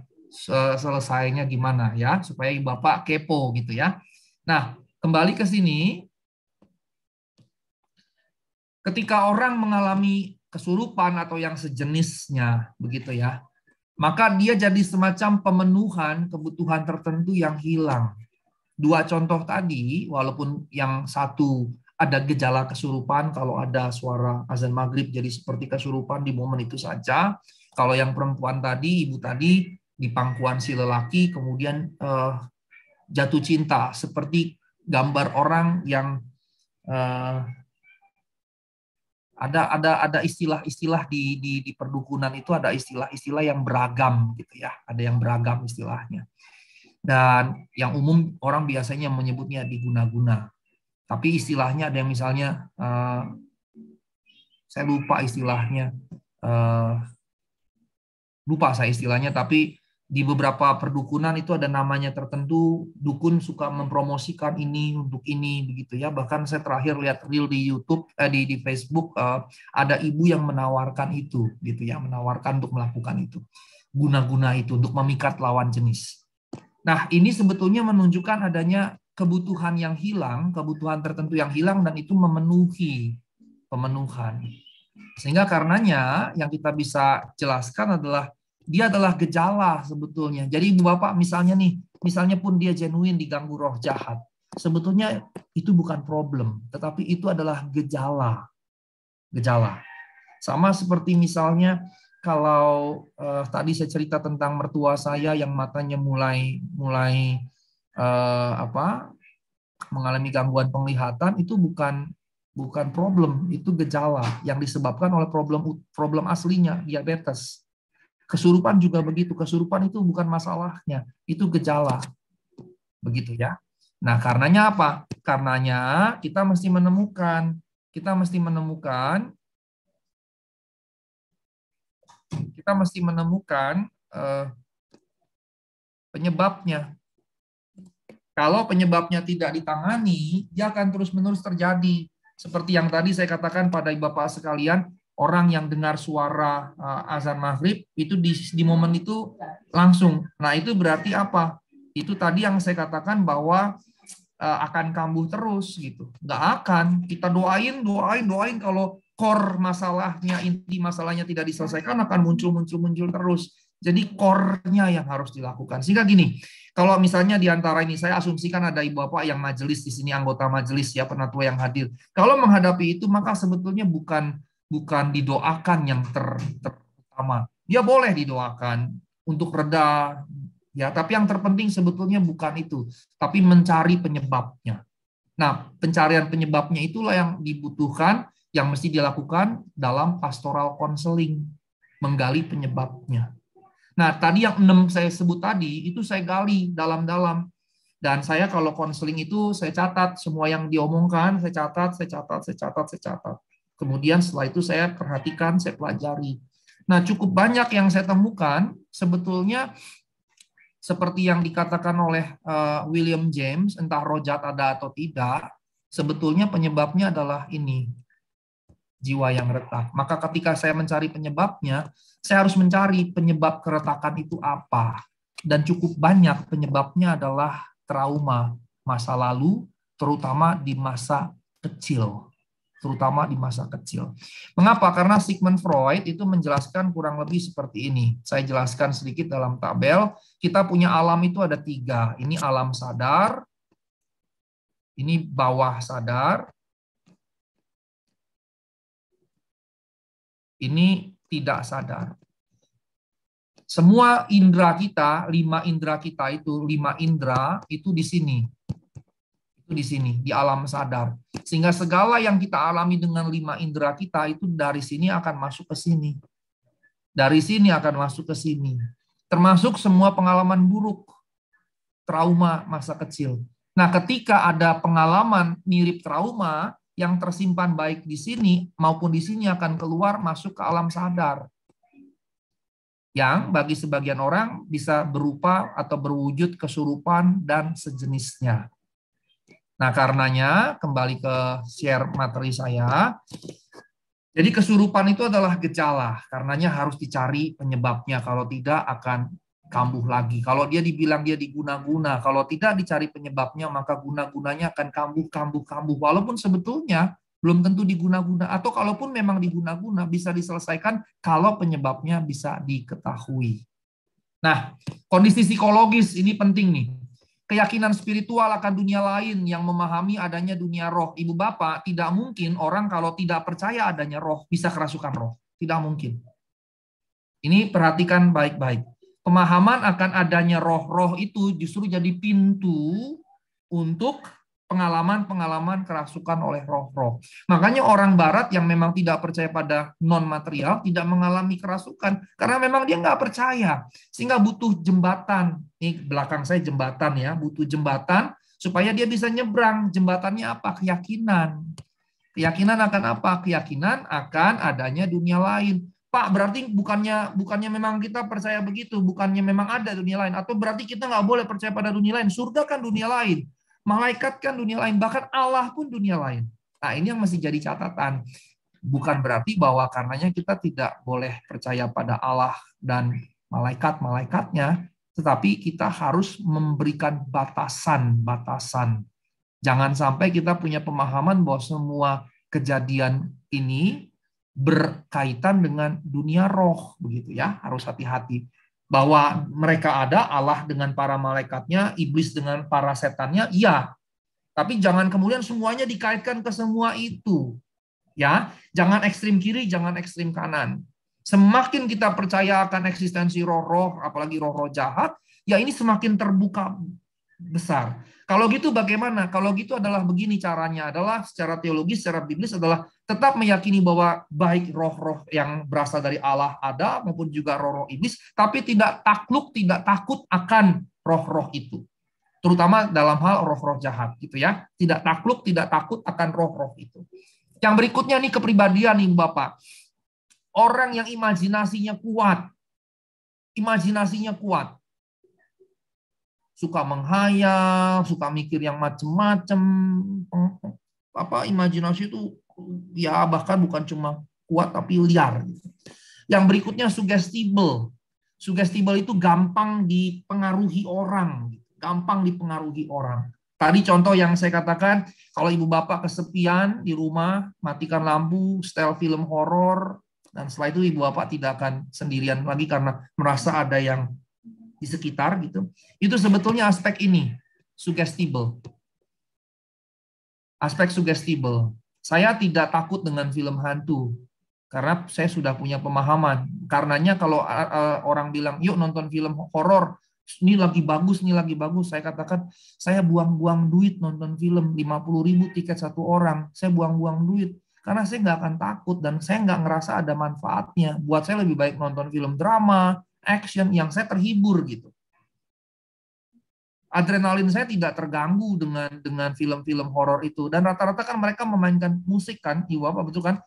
Speaker 1: selesainya gimana ya, supaya Bapak kepo gitu ya. Nah, kembali ke sini. Ketika orang mengalami kesurupan atau yang sejenisnya begitu ya, maka dia jadi semacam pemenuhan kebutuhan tertentu yang hilang. Dua contoh tadi, walaupun yang satu ada gejala kesurupan, kalau ada suara azan maghrib jadi seperti kesurupan di momen itu saja. Kalau yang perempuan tadi, ibu tadi, di pangkuan si lelaki, kemudian jatuh cinta, seperti gambar orang yang ada istilah-istilah di perdukunan itu, ada istilah-istilah yang beragam gitu ya, ada yang beragam istilahnya. Dan yang umum orang biasanya menyebutnya diguna-guna. Tapi istilahnya ada yang misalnya, saya lupa istilahnya, tapi di beberapa perdukunan itu ada namanya tertentu, dukun suka mempromosikan ini untuk ini begitu ya. Bahkan saya terakhir lihat reel di YouTube, di Facebook, ada ibu yang menawarkan itu gitu ya, menawarkan untuk melakukan itu, guna-guna itu untuk memikat lawan jenis. Nah, ini sebetulnya menunjukkan adanya kebutuhan yang hilang, kebutuhan tertentu yang hilang, dan itu memenuhi pemenuhan. Sehingga karenanya yang kita bisa jelaskan adalah dia adalah gejala sebetulnya. Jadi Ibu Bapak misalnya pun dia genuine diganggu roh jahat, sebetulnya itu bukan problem, tetapi itu adalah gejala. Gejala. Sama seperti misalnya kalau tadi saya cerita tentang mertua saya yang matanya mulai mengalami gangguan penglihatan, itu bukan problem, itu gejala yang disebabkan oleh problem aslinya, diabetes. Kesurupan juga begitu, kesurupan itu bukan masalahnya, itu gejala. Begitu ya. Nah, karenanya apa? Karenanya kita mesti menemukan penyebabnya. Kalau penyebabnya tidak ditangani, dia akan terus-menerus terjadi. Seperti yang tadi saya katakan pada Bapak sekalian, orang yang dengar suara azan maghrib itu di momen itu langsung. Nah itu berarti apa? Itu tadi yang saya katakan bahwa akan kambuh terus gitu. Nggak akan. Kita doain kalau core masalahnya, inti masalahnya tidak diselesaikan akan muncul terus. Jadi core-nya yang harus dilakukan. Sehingga gini, kalau misalnya di antara ini saya asumsikan ada ibu bapak yang majelis di sini, anggota majelis ya, penatua yang hadir. Kalau menghadapi itu maka sebetulnya bukan didoakan yang terutama. Dia boleh didoakan untuk reda ya, tapi yang terpenting sebetulnya bukan itu, tapi mencari penyebabnya. Nah, pencarian penyebabnya itulah yang dibutuhkan, yang mesti dilakukan dalam pastoral counseling, menggali penyebabnya. Nah, tadi yang 6 saya sebut tadi, itu saya gali dalam-dalam. Dan saya kalau konseling itu, saya catat semua yang diomongkan, saya catat. Kemudian setelah itu saya perhatikan, saya pelajari. Nah, cukup banyak yang saya temukan, sebetulnya seperti yang dikatakan oleh William James, entah roh jahat ada atau tidak, sebetulnya penyebabnya adalah ini, jiwa yang retak. Maka ketika saya mencari penyebabnya, saya harus mencari penyebab keretakan itu apa. Dan cukup banyak penyebabnya adalah trauma masa lalu, terutama di masa kecil. Mengapa? Karena Sigmund Freud itu menjelaskan kurang lebih seperti ini. Saya jelaskan sedikit dalam tabel. Kita punya alam itu ada 3. Ini alam sadar, ini bawah sadar, ini tidak sadar. Semua indera kita, 5 indera kita itu, 5 indera itu di sini. Itu di sini, di alam sadar. Sehingga segala yang kita alami dengan 5 indera kita itu dari sini akan masuk ke sini. Dari sini akan masuk ke sini. Termasuk semua pengalaman buruk, trauma masa kecil. Nah, ketika ada pengalaman mirip trauma yang tersimpan baik di sini maupun di sini akan keluar masuk ke alam sadar. Yang bagi sebagian orang bisa berupa atau berwujud kesurupan dan sejenisnya. Nah, karenanya kembali ke share materi saya. Jadi kesurupan itu adalah gejala, karenanya harus dicari penyebabnya. Kalau tidak akan kambuh lagi. Kalau dia dibilang dia diguna-guna, kalau tidak dicari penyebabnya maka guna-gunanya akan kambuh. Walaupun sebetulnya belum tentu diguna-guna, atau kalaupun memang diguna-guna bisa diselesaikan kalau penyebabnya bisa diketahui. Nah, kondisi psikologis ini penting nih. Keyakinan spiritual akan dunia lain yang memahami adanya dunia roh. Ibu bapak, tidak mungkin orang kalau tidak percaya adanya roh bisa kerasukan roh. Tidak mungkin. Ini perhatikan baik-baik. Pemahaman akan adanya roh-roh itu justru jadi pintu untuk pengalaman-pengalaman kerasukan oleh roh-roh. Makanya orang barat yang memang tidak percaya pada non-material tidak mengalami kerasukan. Karena memang dia nggak percaya. Sehingga butuh jembatan. Ini belakang saya jembatan ya. Butuh jembatan supaya dia bisa nyebrang. Jembatannya apa? Keyakinan. Keyakinan akan apa? Keyakinan akan adanya dunia lain. Pak, berarti bukannya memang kita percaya begitu. Bukannya memang ada dunia lain. Atau berarti kita nggak boleh percaya pada dunia lain. Surga kan dunia lain. Malaikat kan dunia lain, bahkan Allah pun dunia lain. Nah, ini yang mesti jadi catatan. Bukan berarti bahwa karenanya kita tidak boleh percaya pada Allah dan malaikat-malaikatnya, tetapi kita harus memberikan batasan-batasan. Jangan sampai kita punya pemahaman bahwa semua kejadian ini berkaitan dengan dunia roh, begitu ya. Harus hati-hati. Bahwa mereka ada, Allah dengan para malaikatnya, iblis dengan para setannya, iya. Tapi jangan kemudian semuanya dikaitkan ke semua itu. Ya, jangan ekstrim kiri, jangan ekstrim kanan. Semakin kita percaya akan eksistensi roh-roh, apalagi roh-roh jahat, ya ini semakin terbuka besar. Kalau gitu bagaimana? Kalau gitu adalah begini caranya, adalah secara teologis, secara biblis adalah tetap meyakini bahwa baik roh-roh yang berasal dari Allah ada maupun juga roh-roh iblis, tapi tidak takluk, tidak takut akan roh-roh itu. Terutama dalam hal roh-roh jahat gitu ya. Tidak takluk, tidak takut akan roh-roh itu. Yang berikutnya nih kepribadian nih Bapak. Orang yang imajinasinya kuat. Imajinasinya kuat. Suka menghayal, suka mikir yang macem-macem. Imajinasi itu ya bahkan bukan cuma kuat tapi liar. Yang berikutnya suggestible. Suggestible itu gampang dipengaruhi orang. Gampang dipengaruhi orang. Tadi contoh yang saya katakan, kalau ibu bapak kesepian di rumah, matikan lampu, setel film horor, dan setelah itu ibu bapak tidak akan sendirian lagi karena merasa ada yang di sekitar gitu. Itu sebetulnya aspek ini, suggestible. Aspek suggestible. Saya tidak takut dengan film hantu karena saya sudah punya pemahaman. Karenanya kalau orang bilang, "Yuk nonton film horor, ini lagi bagus, ini lagi bagus." Saya katakan, saya buang-buang duit nonton film 50.000 tiket satu orang. Saya buang-buang duit karena saya nggak akan takut dan saya nggak ngerasa ada manfaatnya. Buat saya lebih baik nonton film drama, action yang saya terhibur gitu. Adrenalin saya tidak terganggu dengan film-film horor itu, dan rata-rata kan mereka memainkan musik kan, ibu apa betul kan?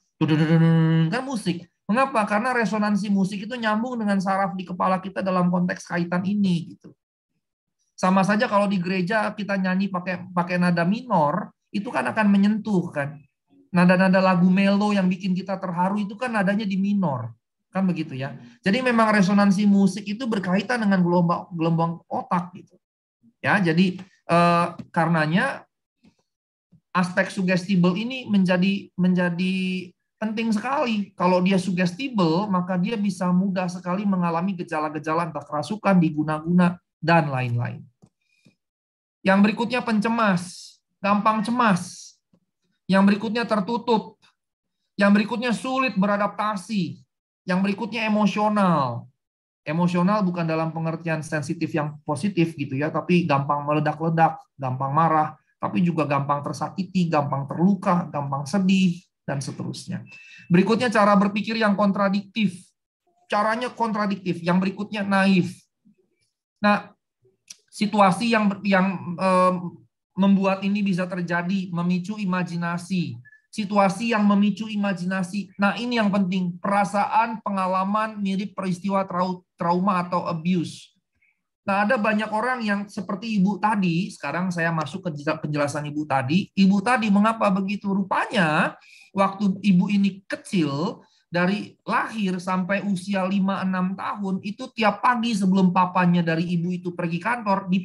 Speaker 1: Kan musik. Mengapa? Karena resonansi musik itu nyambung dengan saraf di kepala kita dalam konteks kaitan ini gitu. Sama saja kalau di gereja kita nyanyi pakai nada minor, itu kan akan menyentuh kan. Nada-nada lagu melo yang bikin kita terharu itu kan nadanya di minor. Kan begitu ya. Jadi memang resonansi musik itu berkaitan dengan gelombang otak gitu. Ya, jadi karenanya aspek suggestible ini menjadi penting sekali. Kalau dia suggestible, maka dia bisa mudah sekali mengalami gejala-gejala entah kerasukan, diguna-guna, dan lain-lain. Yang berikutnya pencemas, gampang cemas. Yang berikutnya tertutup. Yang berikutnya sulit beradaptasi. Yang berikutnya emosional. Emosional bukan dalam pengertian sensitif yang positif gitu ya, tapi gampang meledak-ledak, gampang marah, tapi juga gampang tersakiti, gampang terluka, gampang sedih, dan seterusnya. Berikutnya cara berpikir yang kontradiktif. Caranya kontradiktif. Yang berikutnya naif. Nah, situasi yang membuat ini bisa terjadi, memicu imajinasi. Situasi yang memicu imajinasi. Nah, ini yang penting. Perasaan, pengalaman mirip peristiwa trauma atau abuse. Nah, ada banyak orang yang seperti ibu tadi, sekarang saya masuk ke penjelasan ibu tadi. Ibu tadi mengapa begitu? Rupanya, waktu ibu ini kecil, dari lahir sampai usia 5-6 tahun, itu tiap pagi sebelum papanya dari ibu itu pergi kantor, di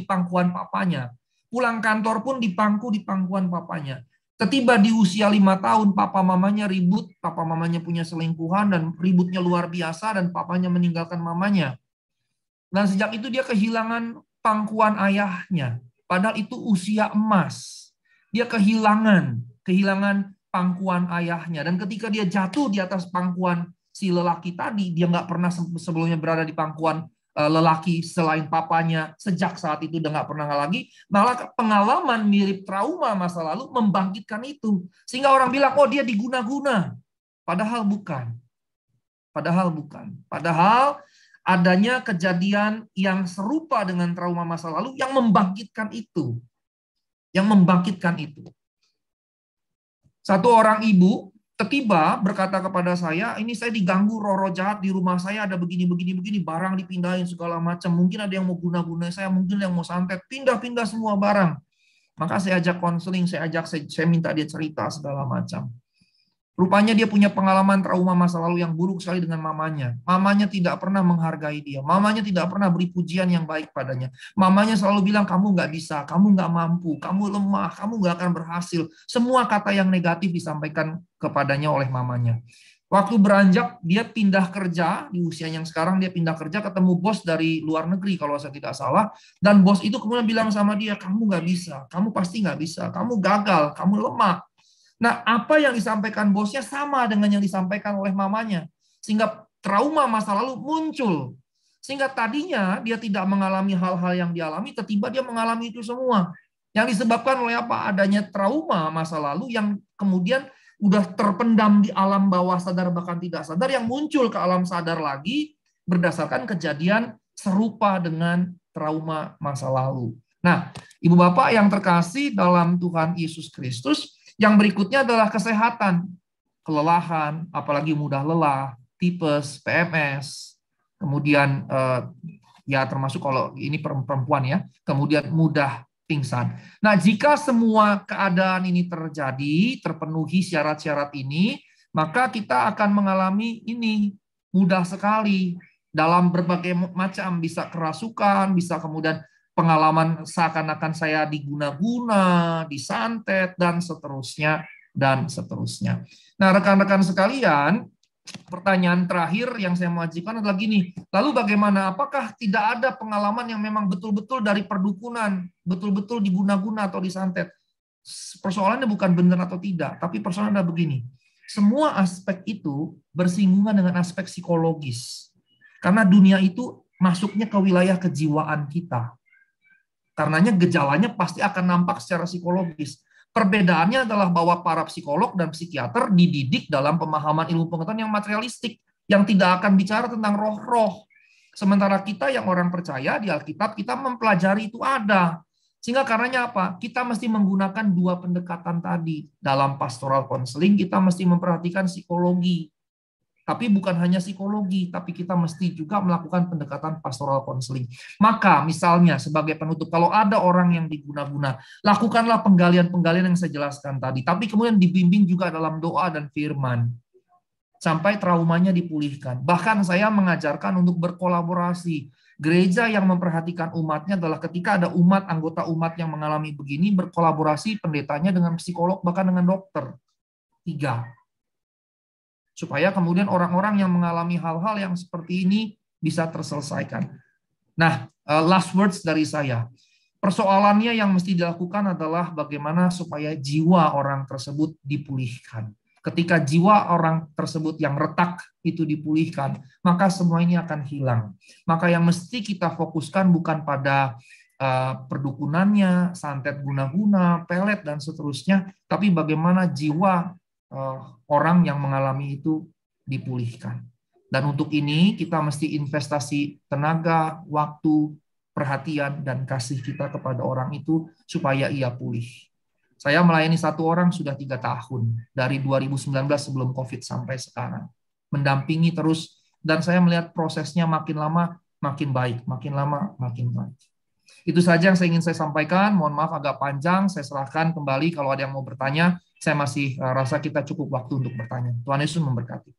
Speaker 1: pangkuan papanya. Pulang kantor pun di pangkuan papanya. Tiba di usia 5 tahun, papa mamanya ribut, papa mamanya punya selingkuhan, dan ributnya luar biasa, dan papanya meninggalkan mamanya. Dan sejak itu dia kehilangan pangkuan ayahnya. Padahal itu usia emas. Dia kehilangan pangkuan ayahnya. Dan ketika dia jatuh di atas pangkuan si lelaki tadi, dia nggak pernah sebelumnya berada di pangkuan lelaki selain papanya, sejak saat itu udah nggak pernah lagi, malah pengalaman mirip trauma masa lalu membangkitkan itu. Sehingga orang bilang, oh dia diguna-guna. Padahal bukan. Padahal adanya kejadian yang serupa dengan trauma masa lalu yang membangkitkan itu. Satu orang ibu tiba berkata kepada saya, ini saya diganggu roh-roh jahat di rumah saya, ada begini, barang dipindahin segala macam. Mungkin ada yang mau guna-guna saya, mungkin yang mau santet, pindah-pindah semua barang. Maka saya ajak konseling, saya minta dia cerita segala macam. Rupanya dia punya pengalaman trauma masa lalu yang buruk sekali dengan mamanya. Mamanya tidak pernah menghargai dia. Mamanya tidak pernah beri pujian yang baik padanya. Mamanya selalu bilang, kamu nggak bisa, kamu nggak mampu, kamu lemah, kamu nggak akan berhasil. Semua kata yang negatif disampaikan kepadanya oleh mamanya. Waktu beranjak, dia pindah kerja, di usia yang sekarang dia pindah kerja, ketemu bos dari luar negeri kalau saya tidak salah. Dan bos itu kemudian bilang sama dia, kamu nggak bisa, kamu pasti nggak bisa, kamu gagal, kamu lemah. Nah, apa yang disampaikan bosnya sama dengan yang disampaikan oleh mamanya. Sehingga trauma masa lalu muncul. Sehingga tadinya dia tidak mengalami hal-hal yang dialami, tiba-tiba dia mengalami itu semua. Yang disebabkan oleh apa? Adanya trauma masa lalu yang kemudian udah terpendam di alam bawah sadar bahkan tidak sadar, yang muncul ke alam sadar lagi berdasarkan kejadian serupa dengan trauma masa lalu. Nah, Ibu Bapak yang terkasih dalam Tuhan Yesus Kristus, yang berikutnya adalah kesehatan, kelelahan, apalagi mudah lelah, tipes, PMS, kemudian ya termasuk kalau ini perempuan ya, kemudian mudah pingsan. Nah, jika semua keadaan ini terjadi, terpenuhi syarat-syarat ini, maka kita akan mengalami ini mudah sekali dalam berbagai macam, bisa kerasukan, bisa kemudian pengalaman seakan-akan saya diguna-guna, disantet, dan seterusnya, dan seterusnya. Nah, rekan-rekan sekalian, pertanyaan terakhir yang saya mau ajukan adalah gini, lalu bagaimana? Apakah tidak ada pengalaman yang memang betul-betul dari perdukunan, betul-betul diguna-guna atau disantet? Persoalannya bukan benar atau tidak, tapi persoalannya adalah begini, semua aspek itu bersinggungan dengan aspek psikologis. Karena dunia itu masuknya ke wilayah kejiwaan kita. Karenanya gejalanya pasti akan nampak secara psikologis. Perbedaannya adalah bahwa para psikolog dan psikiater dididik dalam pemahaman ilmu pengetahuan yang materialistik, yang tidak akan bicara tentang roh-roh. Sementara kita yang orang percaya di Alkitab, kita mempelajari itu ada. Sehingga karenanya apa? Kita mesti menggunakan dua pendekatan tadi. Dalam pastoral counseling, kita mesti memperhatikan psikologi. Tapi bukan hanya psikologi, tapi kita mesti juga melakukan pendekatan pastoral counseling. Maka misalnya sebagai penutup, kalau ada orang yang diguna-guna, lakukanlah penggalian-penggalian yang saya jelaskan tadi. Tapi kemudian dibimbing juga dalam doa dan firman. Sampai traumanya dipulihkan. Bahkan saya mengajarkan untuk berkolaborasi. Gereja yang memperhatikan umatnya adalah ketika ada umat, anggota umat yang mengalami begini, berkolaborasi pendetanya dengan psikolog, bahkan dengan dokter. 3. Supaya kemudian orang-orang yang mengalami hal-hal yang seperti ini bisa terselesaikan. Nah, last words dari saya. Persoalannya yang mesti dilakukan adalah bagaimana supaya jiwa orang tersebut dipulihkan. Ketika jiwa orang tersebut yang retak itu dipulihkan, maka semua ini akan hilang. Maka yang mesti kita fokuskan bukan pada perdukunannya, santet guna-guna, pelet, dan seterusnya, tapi bagaimana jiwa orang yang mengalami itu dipulihkan. Dan untuk ini kita mesti investasi tenaga, waktu, perhatian, dan kasih kita kepada orang itu supaya ia pulih. Saya melayani satu orang sudah 3 tahun, dari 2019 sebelum COVID sampai sekarang. Mendampingi terus, dan saya melihat prosesnya makin lama makin baik, makin lama makin baik. Itu saja yang ingin saya sampaikan. Mohon maaf agak panjang, saya serahkan kembali kalau ada yang mau bertanya. Saya masih rasa kita cukup waktu untuk bertanya. Tuhan Yesus memberkati.